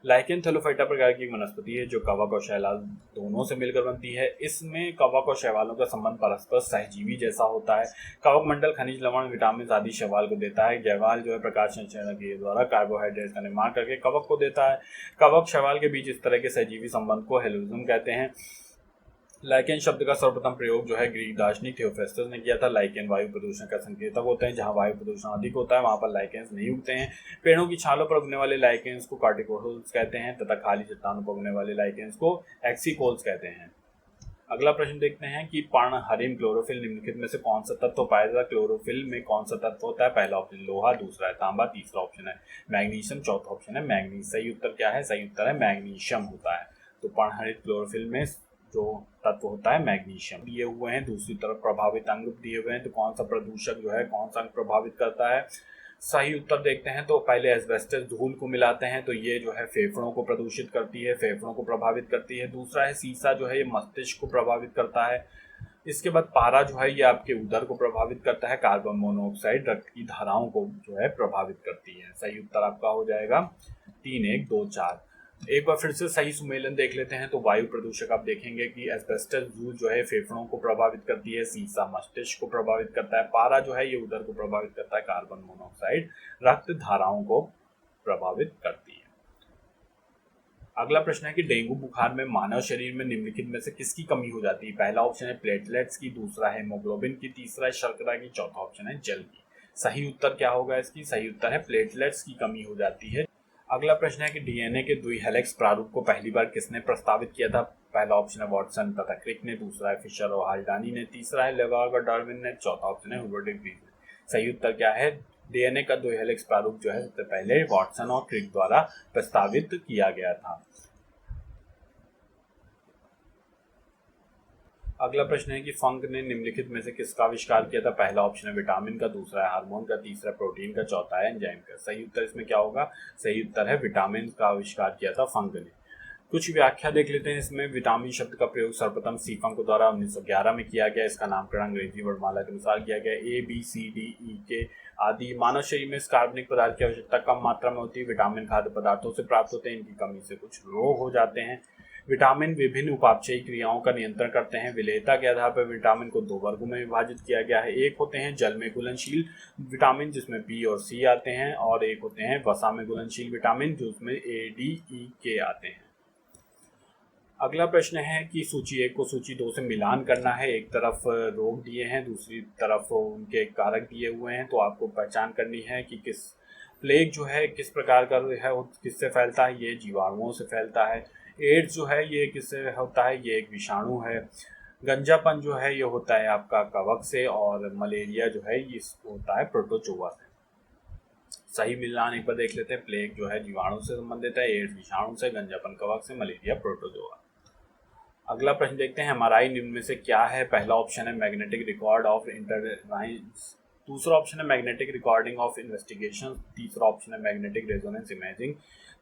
लाइकेन थैलोफाइटा प्रकार की वनस्पति है जो कवक और शैवाल दोनों से मिलकर बनती है। इसमें कवक और शैवालों का संबंध परस्पर सहजीवी जैसा होता है। कवक मंडल खनिज, लवण, विटामिन आदि शैवाल को देता है। शैवाल जो है प्रकाश संश्लेषण के द्वारा कार्बोहाइड्रेट का निर्माण करके कवक को देता है। कवक शैवाल के बीच इस तरह के सहजीवी संबंध को हेलोइज्म कहते हैं। लाइकेन शब्द का सर्वप्रथम प्रयोग जो है ग्रीक दार्शनिक थियोफेस्टस ने किया था। लाइकेन वायु प्रदूषण का संकेतक होते हैं। जहां वायु प्रदूषण अधिक होता है वहां पर लाइकेन्स नहीं उगते हैं। पेड़ों की छालों पर उगने वाले लाइकेन्स को कार्टिकोल्स कहते हैं तथा खाली चट्टानों पर उगने वाले लाइकेन्स को एक्सीकोल्स कहते हैं। अगला प्रश्न देखते हैं कि पर्णहरित क्लोरोफिल निम्नलिखित में से कौन सा तत्व पाया जाता है? क्लोरोफिल में कौन सा तत्व होता है? पहला ऑप्शन लोहा, दूसरा है तांबा, तीसरा ऑप्शन है मैग्नीशियम, चौथा ऑप्शन है मैंगनीज। सही उत्तर क्या है? सही उत्तर है मैग्नीशियम होता है। तो पर्णहरित क्लोरोफिल में जो तत्व होता है मैग्नीशियम दिए हुए हैं। दूसरी तरफ प्रभावित अंग दिए हुए हैं। तो कौन सा प्रदूषक जो है कौन सा अंग प्रभावित करता है? सही उत्तर देखते हैं। तो पहले एस्बेस्टस धूल को मिलाते हैं तो ये जो है फेफड़ों को प्रदूषित करती है, फेफड़ों को प्रभावित करती है। दूसरा है सीसा जो है ये मस्तिष्क को प्रभावित करता है। इसके बाद पारा जो है ये आपके उदर को प्रभावित करता है। कार्बन मोनोऑक्साइड रक्त की धाराओं को जो है प्रभावित करती है। सही उत्तर आपका हो जाएगा 3, 1, 2, 4। एक बार फिर से सही सुमेलन देख लेते हैं। तो वायु प्रदूषक आप देखेंगे कि एस्बेस्टस धूल जो है फेफड़ों को प्रभावित करती है, सीसा मस्तिष्क को प्रभावित करता है, पारा जो है ये उदर को प्रभावित करता है, कार्बन मोनोऑक्साइड रक्त धाराओं को प्रभावित करती है। अगला प्रश्न है कि डेंगू बुखार में मानव शरीर में निम्नलिखित में से किसकी कमी हो जाती है? पहला ऑप्शन है प्लेटलेट्स की, दूसरा है हीमोग्लोबिन की, तीसरा है शर्करा की, चौथा ऑप्शन है जल की। सही उत्तर क्या होगा इसकी? सही उत्तर है प्लेटलेट्स की कमी हो जाती है। अगला प्रश्न है कि डीएनए के द्विहेलिक्स प्रारूप को पहली बार किसने प्रस्तावित किया था? पहला ऑप्शन है वॉटसन तथा क्रिक ने, दूसरा है फिशर और हाल्डानी ने, तीसरा है लेवार्ग और डार्विन ने, चौथा ऑप्शन है हुबर्ट ग्रीन ने। सही उत्तर क्या है? डीएनए का द्विहेलिक्स प्रारूप जो है सबसे पहले वॉटसन और क्रिक द्वारा प्रस्तावित किया गया था। अगला प्रश्न है कि फंक ने निम्नलिखित में से किसका आविष्कार किया था? पहला ऑप्शन है विटामिन का, दूसरा है हार्मोन का, तीसरा प्रोटीन का, चौथा है एंजाइम का। सही उत्तर इसमें क्या होगा? सही उत्तर है विटामिन का आविष्कार किया था फंक ने। कुछ व्याख्या देख लेते हैं इसमें। विटामिन शब्द का प्रयोग सर्वप्रथम सी फंक द्वारा 1911 में किया गया। इसका नामकरण अंग्रेजी वर्णमाला के अनुसार किया गया। A B C D E के आदि मानव शरीर में इस कार्बनिक पदार्थ की आवश्यकता कम मात्रा में होती है। विटामिन खाद्य पदार्थों से प्राप्त होते हैं, इनकी कमी से कुछ रोग हो जाते हैं। विटामिन विभिन्न उपापचयी क्रियाओं का नियंत्रण करते हैं। विलेयता के आधार पर विटामिन को दो वर्गों में विभाजित किया गया है। एक होते हैं जल में घुलनशील विटामिन जिसमें बी और सी आते हैं, और एक होते हैं वसा में घुलनशील विटामिन जिसमें ए डी ई के आते हैं। अगला प्रश्न है कि सूची 1 को सूची 2 से मिलान करना है। एक तरफ रोग दिए हैं, दूसरी तरफ उनके कारक दिए हुए हैं, तो आपको पहचान करनी है कि किस प्लेग जो है किस प्रकार का है, किससे फैलता है। ये जीवाणुओं से फैलता है। एड्स जो है ये किससे होता है? ये एक विषाणु है। गंजापन जो है ये होता है आपका कवक से, और मलेरिया जो है ये होता है प्रोटोजोआ से। सही मिलान एक बार देख लेते हैं। प्लेग जो है जीवाणु से संबंधित है, एड्स विषाणु से, गंजापन कवक से, मलेरिया प्रोटोजोआ। अगला प्रश्न देखते हैं एमआरआई निम्न में से क्या है? पहला ऑप्शन है मैग्नेटिक रिकॉर्ड ऑफ इंटरवाइंस, दूसरा ऑप्शन है मैग्नेटिक रिकॉर्डिंग ऑफ इन्वेस्टिगेशन, तीसरा ऑप्शन है मैग्नेटिक रेजोनेंस इमेजिंग,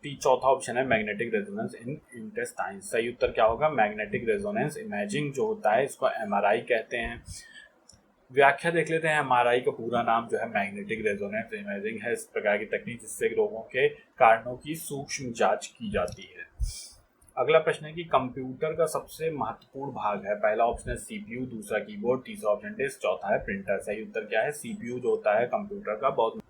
चौथा ऑप्शन है मैग्नेटिक रेजोनेंस इन इंटेस्टाइन। सही उत्तर क्या होगा? मैग्नेटिक रेजोनेंस इमेजिंग जो होता है इसको एमआरआई कहते हैं। व्याख्या देख लेते हैं। एमआरआई का पूरा नाम जो है मैग्नेटिक रेजोनेंस इमेजिंग है। इस प्रकार की तकनीक जिससे रोगों के कारणों की सूक्ष्म जांच की जाती है। अगला प्रश्न है कि कंप्यूटर का सबसे महत्वपूर्ण भाग है। पहला ऑप्शन है सीपीयू, दूसरा कीबोर्ड, तीसरा ऑप्शन डिस्क, चौथा है प्रिंटर। सही उत्तर क्या है? सीपीयू जो होता है कंप्यूटर का बहुत।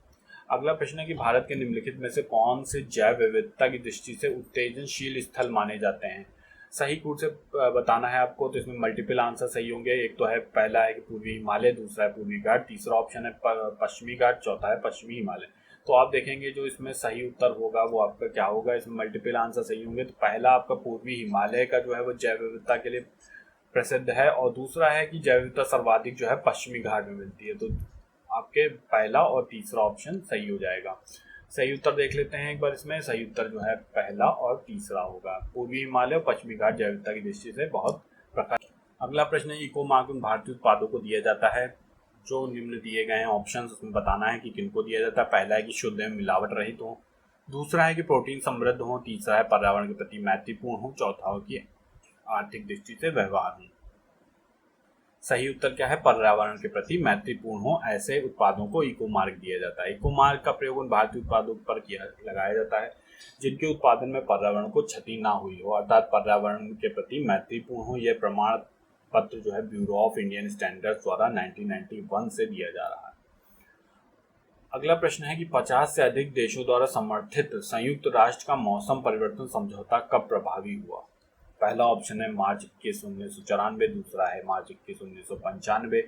अगला प्रश्न है कि भारत के निम्नलिखित में से कौन से जैव विविधता की दृष्टि से उत्तेजनशील स्थल माने जाते हैं? सही कूट से बताना है आपको, तो इसमें मल्टीपल आंसर सही होंगे। एक तो है पहला है कि पूर्वी हिमालय, दूसरा है पूर्वी घाट, तीसरा ऑप्शन है पश्चिमी घाट, चौथा है पश्चिमी हिमालय। तो आप देखेंगे जो इसमें सही उत्तर होगा वो आपका क्या होगा? इसमें मल्टीपल आंसर सही होंगे। तो पहला आपका पूर्वी हिमालय का जो है वो जैव विविधता के लिए प्रसिद्ध है, और दूसरा है कि जैव विविधता सर्वाधिक जो है पश्चिमी घाट में मिलती है। तो आपके पहला और तीसरा ऑप्शन सही हो जाएगा। सही उत्तर देख लेते हैं एक बार इसमें। सही उत्तर जो है पहला और तीसरा होगा। पूर्वी हिमालय और पश्चिमी घाट जैव विविधता की दृष्टि से बहुत प्रखर। अगला प्रश्न है इको मार्क उन भारतीय उत्पादों को दिया जाता है जो निम्न दिए गए हैं ऑप्शंस, उसमें बताना है कि किनको दिया जाता है। पहला है कि शुद्ध एवं मिलावट रहित हो, दूसरा है कि प्रोटीन समृद्ध हो, तीसरा है पर्यावरण के प्रति मैत्रीपूर्ण हो, चौथा हो कि आर्थिक दृष्टि से व्यवहार हो। सही उत्तर क्या है? पर्यावरण के प्रति मैत्रीपूर्ण हो ऐसे उत्पादों को इको मार्क दिया जाता है। इको मार्क का प्रयोग उन भारतीय उत्पादों पर लगाया जाता है जिनके उत्पादन में पर्यावरण को क्षति ना हुई हो, अर्थात पर्यावरण के प्रति मैत्रीपूर्ण हो। यह प्रमाण पत्र जो है ब्यूरो ऑफ इंडियन स्टैंडर्ड्स द्वारा 1991 से दिया जा रहा है। अगला प्रश्न है कि 50 से अधिक देशों द्वारा समर्थित संयुक्त राष्ट्र का मौसम परिवर्तन समझौता कब प्रभावी हुआ? पहला ऑप्शन है मार्च 21, 1994, दूसरा है मार्च 21, 1995,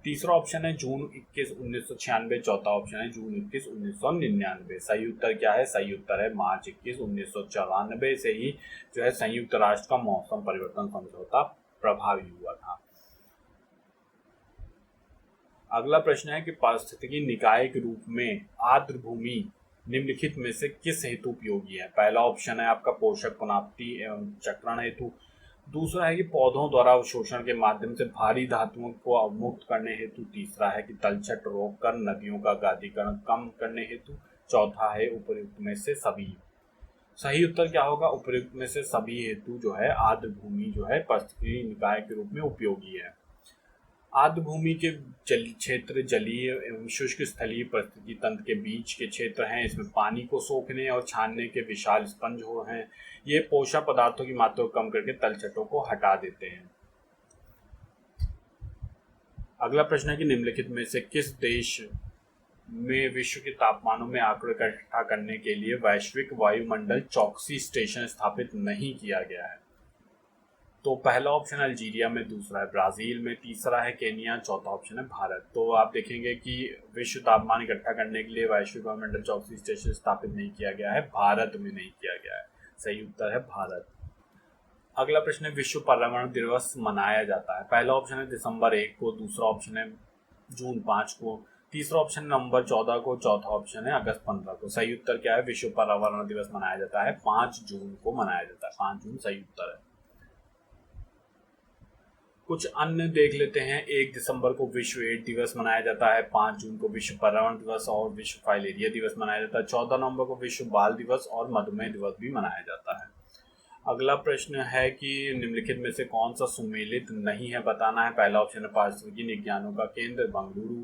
तीसरा ऑप्शन है जून 21, 1996, चौथा ऑप्शन है जून 21, 1999। सही उत्तर क्या है? सही उत्तर है मार्च 21, 1994 से ही जो है संयुक्त राष्ट्र का मौसम परिवर्तन समझौता प्रभावी हुआ था। अगला प्रश्न है कि पारिस्थितिकी निकाय के रूप में आर्द्र भूमि निम्नलिखित में से किस हेतु उपयोगी है? पहला ऑप्शन है आपका पोषक पुनर्प्राप्ति एवं चक्रण हेतु, दूसरा है कि पौधों द्वारा अवशोषण के माध्यम से भारी धातुओं को अवमुक्त करने हेतु, तीसरा है कि तलछट रोककर नदियों का गादीकरण कम करने हेतु, चौथा है उपयुक्त में से सभी। सही उत्तर क्या होगा? उपयुक्त में से सभी हेतु जो है आर्द्र भूमि जो है पारिस्थितिकी निकाय के रूप में उपयोगी है। आर्द्र भूमि के क्षेत्र जलीय एवं शुष्क स्थलीय परिस्थिति तंत्र के बीच के क्षेत्र हैं। इसमें पानी को सोखने और छानने के विशाल स्पंज हैं। ये पोषक पदार्थों की मात्रा को कम करके तलछटों को हटा देते हैं। अगला प्रश्न है कि निम्नलिखित में से किस देश में विश्व के तापमानों में आंकड़े इकट्ठा करने के लिए वैश्विक वायुमंडल चौकसी स्टेशन स्थापित नहीं किया गया है? तो पहला ऑप्शन अल्जीरिया में, दूसरा है ब्राज़ील में, तीसरा है केनिया, चौथा ऑप्शन है भारत। तो आप देखेंगे कि विश्व तापमान इकट्ठा करने के लिए वैश्विक वायुमंडल से ऑक्सीजन स्टेशन स्थापित नहीं किया गया है, भारत में नहीं किया गया है। सही उत्तर है भारत। अगला प्रश्न है विश्व पर्यावरण दिवस मनाया जाता है। पहला ऑप्शन है दिसंबर 1 को, दूसरा ऑप्शन है जून 5 को, तीसरा ऑप्शन नवंबर 14 को, चौथा ऑप्शन है अगस्त 15 को। सही उत्तर क्या है? विश्व पर्यावरण दिवस मनाया जाता है 5 जून को मनाया जाता है। 5 जून सही उत्तर है। कुछ अन्य देख लेते हैं। 1 दिसंबर को विश्व एड्स दिवस मनाया जाता है, 5 जून को विश्व पर्यावरण दिवस और विश्व फाइलेरिया दिवस मनाया जाता है, 14 नवंबर को विश्व बाल दिवस और मधुमेह दिवस भी मनाया जाता है। अगला प्रश्न है कि निम्नलिखित में से कौन सा सुमेलित नहीं है, बताना है। पहला ऑप्शन है पारिस्थितिकी विज्ञानों का केंद्र बेंगलुरु,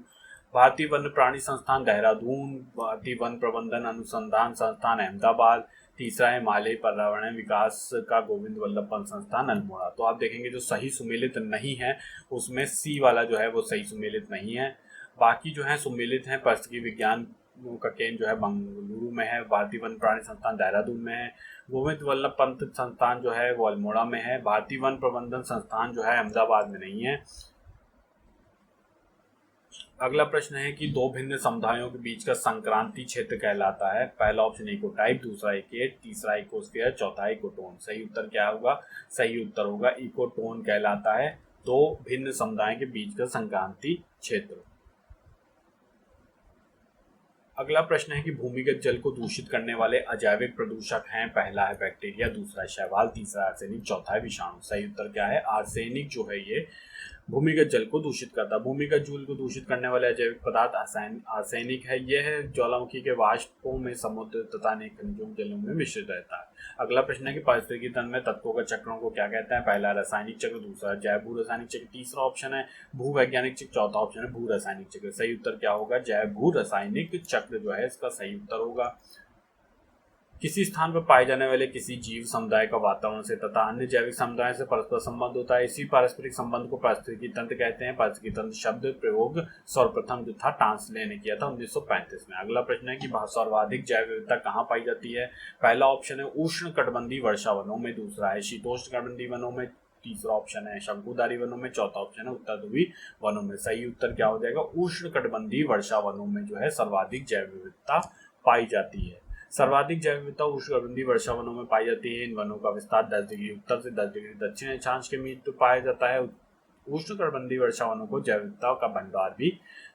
भारतीय वन्य प्राणी संस्थान देहरादून, भारतीय वन प्रबंधन अनुसंधान संस्थान अहमदाबाद, तीसरा है हिमालय पर्यावरण विकास का गोविंद वल्लभ पंत संस्थान अल्मोड़ा। तो आप देखेंगे जो सही सुमेलित नहीं है उसमें सी वाला जो है वो सही सुमेलित नहीं है। बाकी जो है सुमेलित हैं, पारिस्थितिकी विज्ञान का केंद्र जो है बेंगलुरु में है, भारतीय वन प्राणी संस्थान देहरादून में है, गोविंद वल्लभ पंत संस्थान जो है वो अल्मोड़ा में है, भारतीय वन प्रबंधन संस्थान जो है अहमदाबाद में नहीं है। अगला प्रश्न है कि दो भिन्न समुदायों के बीच का संक्रांति क्षेत्र कहलाता है। पहला ऑप्शन इकोटाइप, दूसरा इकेट, तीसरा इकोस्फीयर, चौथा इकोटोन। सही उत्तर क्या होगा? सही उत्तर होगा इकोटोन कहलाता है दो भिन्न समुदायों के बीच का संक्रांति क्षेत्र। अगला प्रश्न है कि भूमिगत जल को दूषित करने वाले अजैविक प्रदूषक हैं। पहला है बैक्टीरिया, दूसरा है शैवाल, तीसरा आर्सेनिक, चौथा है विषाणु। सही उत्तर क्या है? आर्सेनिक जो है ये भूमिगत जल को दूषित करता है। भूमिगत जल को दूषित करने वाले अजैविक पदार्थ आर्सेनिक है। यह ज्वालामुखी के वाष्पों में, समुद्र तथा अनेक खनिजों जलों में मिश्रित रहता है। अगला प्रश्न है कि पारिस्थितिकी तंत्र में तत्वों का चक्रों को क्या कहते हैं। पहला रासायनिक चक्र, दूसरा जैव भू रासायनिक चक्र, तीसरा ऑप्शन है भू वैज्ञानिक चक्र, चौथा ऑप्शन है भू रासायनिक चक्र। सही उत्तर क्या होगा? जैव भू रासायनिक चक्र जो है इसका सही उत्तर होगा। किसी स्थान पर पाए जाने वाले किसी जीव समुदाय का वातावरण से तथा अन्य जैविक समुदाय से परस्पर संबंध होता है। इसी पारस्परिक संबंध को पारिस्थितिकी तंत्र कहते हैं। पारिस्थितिकी तंत्र शब्द प्रयोग सर्वप्रथम जो था टांसले ने किया था 1935 में। अगला प्रश्न है कि सर्वाधिक जैव विविधता कहाँ पाई जाती है। पहला ऑप्शन है उष्ण कटिबंधीय वर्षा वनों में, दूसरा है शीतोष्ण कटिबंधीय वनों में, तीसरा ऑप्शन है शंकुधारी वनों में, चौथा ऑप्शन है उत्तर ध्रुवी वनों में। सही उत्तर क्या हो जाएगा? उष्ण कटिबंधीय वर्षा वनों में जो है सर्वाधिक जैव विविधता पाई जाती है। सर्वाधिक जैव विविधता उष्णकटिबंधीय वर्षा वनों में पाई जाती है। इन वनों का विस्तार 10 डिग्री उत्तर से 10 डिग्री दक्षिण अक्षांश के बीच पाया जाता है। उष्णकटिबंधीय वर्षा वनों को जैव विविधता का भंडार भी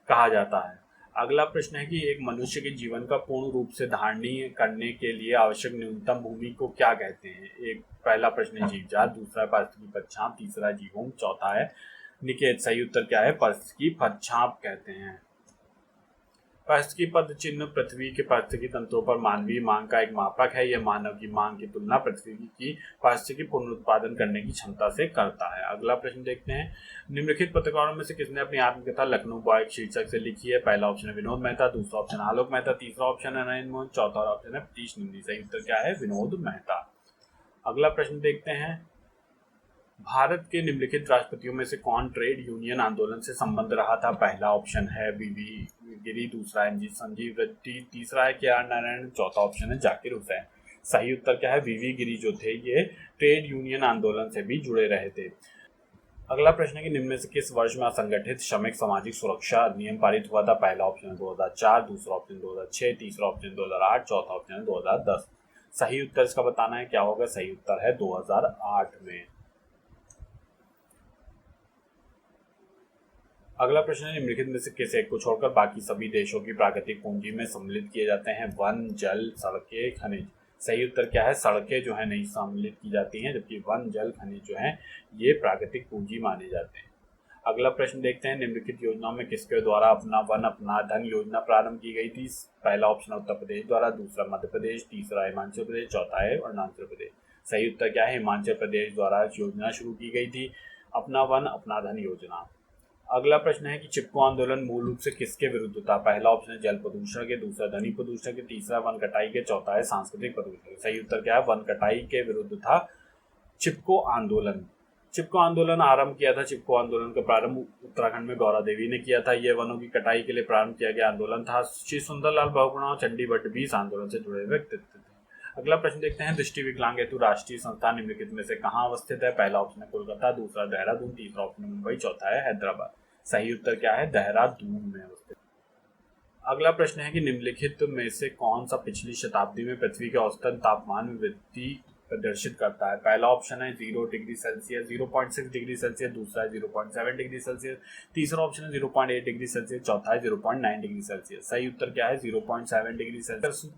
कहा जाता है। अगला प्रश्न है कि एक मनुष्य के जीवन का पूर्ण रूप से धारणीय करने के लिए आवश्यक न्यूनतम भूमि को क्या कहते हैं। एक पहला प्रश्न है जीवजात, दूसरा है पारिस्थितिकी पदछाप, तीसरा जीवोम, चौथा है निकेत। सही उत्तर क्या है? पारिस्थितिकी पदछाप कहते हैं। पारिस्थितिकी पद चिन्ह पृथ्वी के पारिस्थितिकी तंत्रों पर मानवीय मांग का एक मापक है। यह मानव की मांग की तुलना पृथ्वी की पारिस्थितिकी पुनरुत्पादन करने की क्षमता से करता है। अगला प्रश्न देखते हैं। निम्नलिखित पत्रकारों में से किसने अपनी आत्मकथा लखनऊ बॉय शीर्षक से लिखी है। पहला ऑप्शन है विनोद मेहता, दूसरा ऑप्शन आलोक मेहता, तीसरा ऑप्शन है नरेंद्र मोहन, चौथा ऑप्शन है प्रीश नंदी। सही उत्तर क्या है? विनोद मेहता। अगला प्रश्न देखते हैं। भारत के निम्नलिखित राष्ट्रपतियों में से कौन ट्रेड यूनियन आंदोलन से संबंध रहा था। पहला ऑप्शन है वीवी गिरी, दूसरा है संजीव रेड्डी, तीसरा है के आर नारायण, चौथा ऑप्शन है जाकिर हुसैन। सही उत्तर क्या है? वीवी गिरी जो थे ये ट्रेड यूनियन आंदोलन से भी जुड़े रहे थे। अगला प्रश्न है कि निम्न में से किस वर्ष में असंगठित श्रमिक सामाजिक सुरक्षा अधिनियम पारित हुआ था। पहला ऑप्शन है 2004, दूसरा ऑप्शन 2006, तीसरा ऑप्शन 2008, चौथा ऑप्शन है 2010। सही उत्तर इसका बताना है क्या होगा। सही उत्तर है 2008 में। अगला प्रश्न है निम्नलिखित में से किस एक को छोड़कर बाकी सभी देशों की प्राकृतिक पूंजी में सम्मिलित किए जाते हैं। वन, जल, सड़कें, खनिज। सही उत्तर क्या है? सड़कें जो है नहीं सम्मिलित की जाती हैं, जबकि वन, जल, खनिज जो है ये प्राकृतिक पूंजी माने जाते हैं। अगला प्रश्न देखते हैं। निम्नलिखित योजनाओं में किसके द्वारा अपना वन अपना धन योजना प्रारंभ की गई थी। पहला ऑप्शन उत्तर प्रदेश द्वारा, दूसरा मध्य प्रदेश, तीसरा हिमाचल प्रदेश, चौथा है अरुणाचल प्रदेश। सही उत्तर क्या है? हिमाचल प्रदेश द्वारा योजना शुरू की गई थी अपना वन अपना धन योजना। अगला प्रश्न है कि चिपको आंदोलन मूल रूप से किसके विरुद्ध था। पहला ऑप्शन है जल प्रदूषण के, दूसरा ध्वनि प्रदूषण के, तीसरा वन कटाई के, चौथा है सांस्कृतिक प्रदूषण के। सही उत्तर क्या है? वन कटाई के विरुद्ध था चिपको आंदोलन। चिपको आंदोलन आरंभ किया था। चिपको आंदोलन का प्रारंभ उत्तराखंड में गौरा देवी ने किया था। यह वनों की कटाई के लिए प्रारंभ किया गया आंदोलन था। श्री सुंदरलाल बहुगुणा और चंडी भट्ट भी इस आंदोलन से जुड़े व्यक्तित्व थे। अगला प्रश्न देखते हैं, दृष्टि विकलांग हेतु राष्ट्रीय संस्थान निम्नलिखित में से कहाँ अवस्थित है? पहला ऑप्शन है कोलकाता, दूसरा देहरादून, तीसरा ऑप्शन है मुंबई, चौथा है हैदराबाद। सही उत्तर क्या है? देहरादून में अवस्थित। अगला प्रश्न है कि निम्नलिखित में से कौन सा पिछली शताब्दी में पृथ्वी के औसतन तापमान में वृद्धि प्रदर्शित करता है? पहला ऑप्शन है 0 डिग्री सेल्सियस, 0.6 डिग्री सेल्सियस, दूसरा है 0.7 डिग्री सेल्सियस, तीसरा ऑप्शन है 0.8 डिग्री सेल्सियस, चौथा है 0.9 डिग्री सेल्सियस। सही उत्तर क्या है? 0.7 डिग्री सेल्सियस।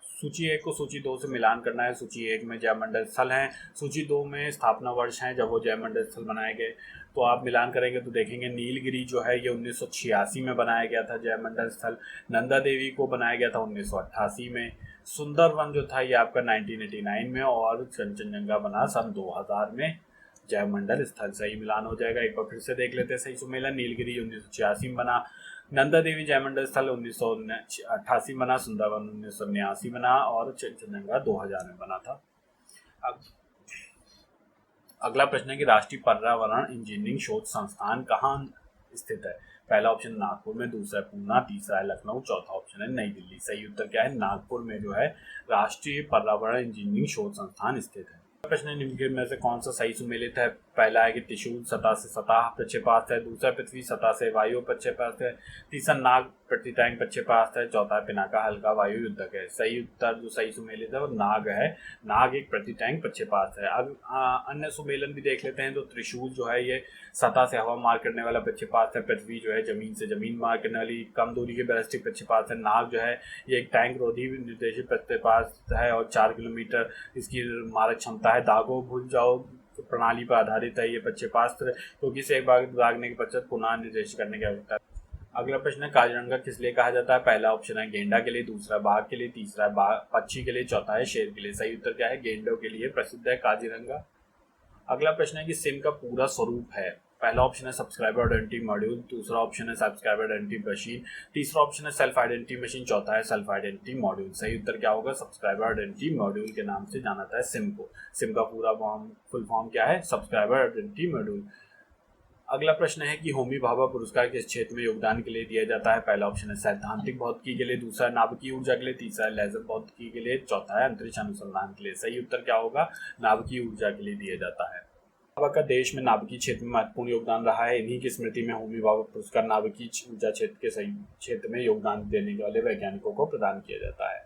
सूची 1 को सूची 2 से मिलान करना है। सूची 1 में जयमंडल स्थल हैं, सूची 2 में स्थापना वर्ष हैं जब वो जयमंडल स्थल बनाए गए। तो आप मिलान करेंगे तो देखेंगे नीलगिरी जो है ये 1986 में बनाया गया था जयमंडल स्थल, नंदा देवी को बनाया गया था 1988 में, सुंदरवन जो था ये आपका 1989 में, और कंचनजंगा बना सन 2000 में जयमंडल स्थल। सही मिलान हो जाएगा। एक बार फिर से देख लेते हैं सही सुमेलन। नीलगिरी 1986 में बना, नंदा देवी जयमंडल स्थल 1988 बना, सुंदरवन 1989 बना और कंचनजंगा 2000 में बना था। अब अगला प्रश्न है कि राष्ट्रीय पर्यावरण इंजीनियरिंग शोध संस्थान कहाँ स्थित है? पहला ऑप्शन नागपुर में, दूसरा है पूना, तीसरा है लखनऊ, चौथा ऑप्शन है नई दिल्ली। सही उत्तर क्या है? नागपुर में जो है राष्ट्रीय पर्यावरण इंजीनियरिंग शोध संस्थान स्थित है। प्रश्न है निम्नलिखित में से कौन सा सही सुमेलित है? पहला है कि त्रिशूल सतह से सतह प्रक्षेपास्त्र है, दूसरा पृथ्वी सतह से वायु प्रक्षेपास्त्र है, तीसरा नाग प्रतिटैंक प्रक्षेपास्त्र है, चौथा पिनाका हल्का वायु युद्धक है। सही उत्तर जो सही सुमेलित है वो नाग है। नाग एक प्रतिटैंक प्रक्षेपास्त्र है। अब अन्य सुमेलन भी देख लेते हैं। तो त्रिशूल जो है ये सतह से हवा मार करने वाला प्रक्षेपास्त्र है, पृथ्वी जो है जमीन से जमीन मार करने वाली कम दूरी के बैलिस्टिक प्रक्षेपास्त्र है, नाग जो है ये एक टैंक रोधी निर्देशित प्रक्षेपास्त्र है और 4 किलोमीटर इसकी मारक क्षमता है। दागो भूल जाओ प्रणाली पर आधारित है ये प्रक्षेपास्त्र, क्योंकि इसे एक बार दागने के पश्चात पुनः निर्देशित करने की आवश्यकता है। अगला प्रश्न है काजीरंगा किस लिए कहा जाता है? पहला ऑप्शन है गेंडा के लिए, दूसरा बाघ के लिए, तीसरा पक्षी के लिए, चौथा है शेर के लिए। सही उत्तर क्या है? गेंडों के लिए प्रसिद्ध है काजीरंगा। अगला प्रश्न है कि सिम का पूरा स्वरूप है। पहला ऑप्शन है सब्सक्राइबर आइडेंटिटी मॉड्यूल, दूसरा ऑप्शन है सब्सक्राइबर आइडेंटिटी मशीन, तीसरा ऑप्शन है सेल्फ आइडेंटिटी मशीन, चौथा है सेल्फ आइडेंटिटी मॉड्यूल। सही उत्तर क्या होगा? सब्सक्राइबर आइडेंटिटी मॉड्यूल के नाम से जाना जाता है सिम को। सिम का पूरा फुल फॉर्म क्या है? Subscriber identity module. अगला प्रश्न है कि होमी भाभा पुरस्कार किस क्षेत्र में योगदान के लिए दिया जाता है? पहला ऑप्शन है सैद्धांतिक भौतिकी के लिए, दूसरा है नाभिकीय ऊर्जा के लिए, तीसरा है लेजर भौतिकी के लिए, चौथा है अंतरिक्ष अनुसंधान के लिए। सही उत्तर क्या होगा? नाभिकीय ऊर्जा के लिए दिया जाता है। भाभा का देश में नाभिकीय क्षेत्र में महत्वपूर्ण योगदान रहा है। इन्हीं की स्मृति में होमी भाभा पुरस्कार नाभिकीय ऊर्जा क्षेत्र के सही क्षेत्र में योगदान देने वाले वैज्ञानिकों को प्रदान किया जाता है।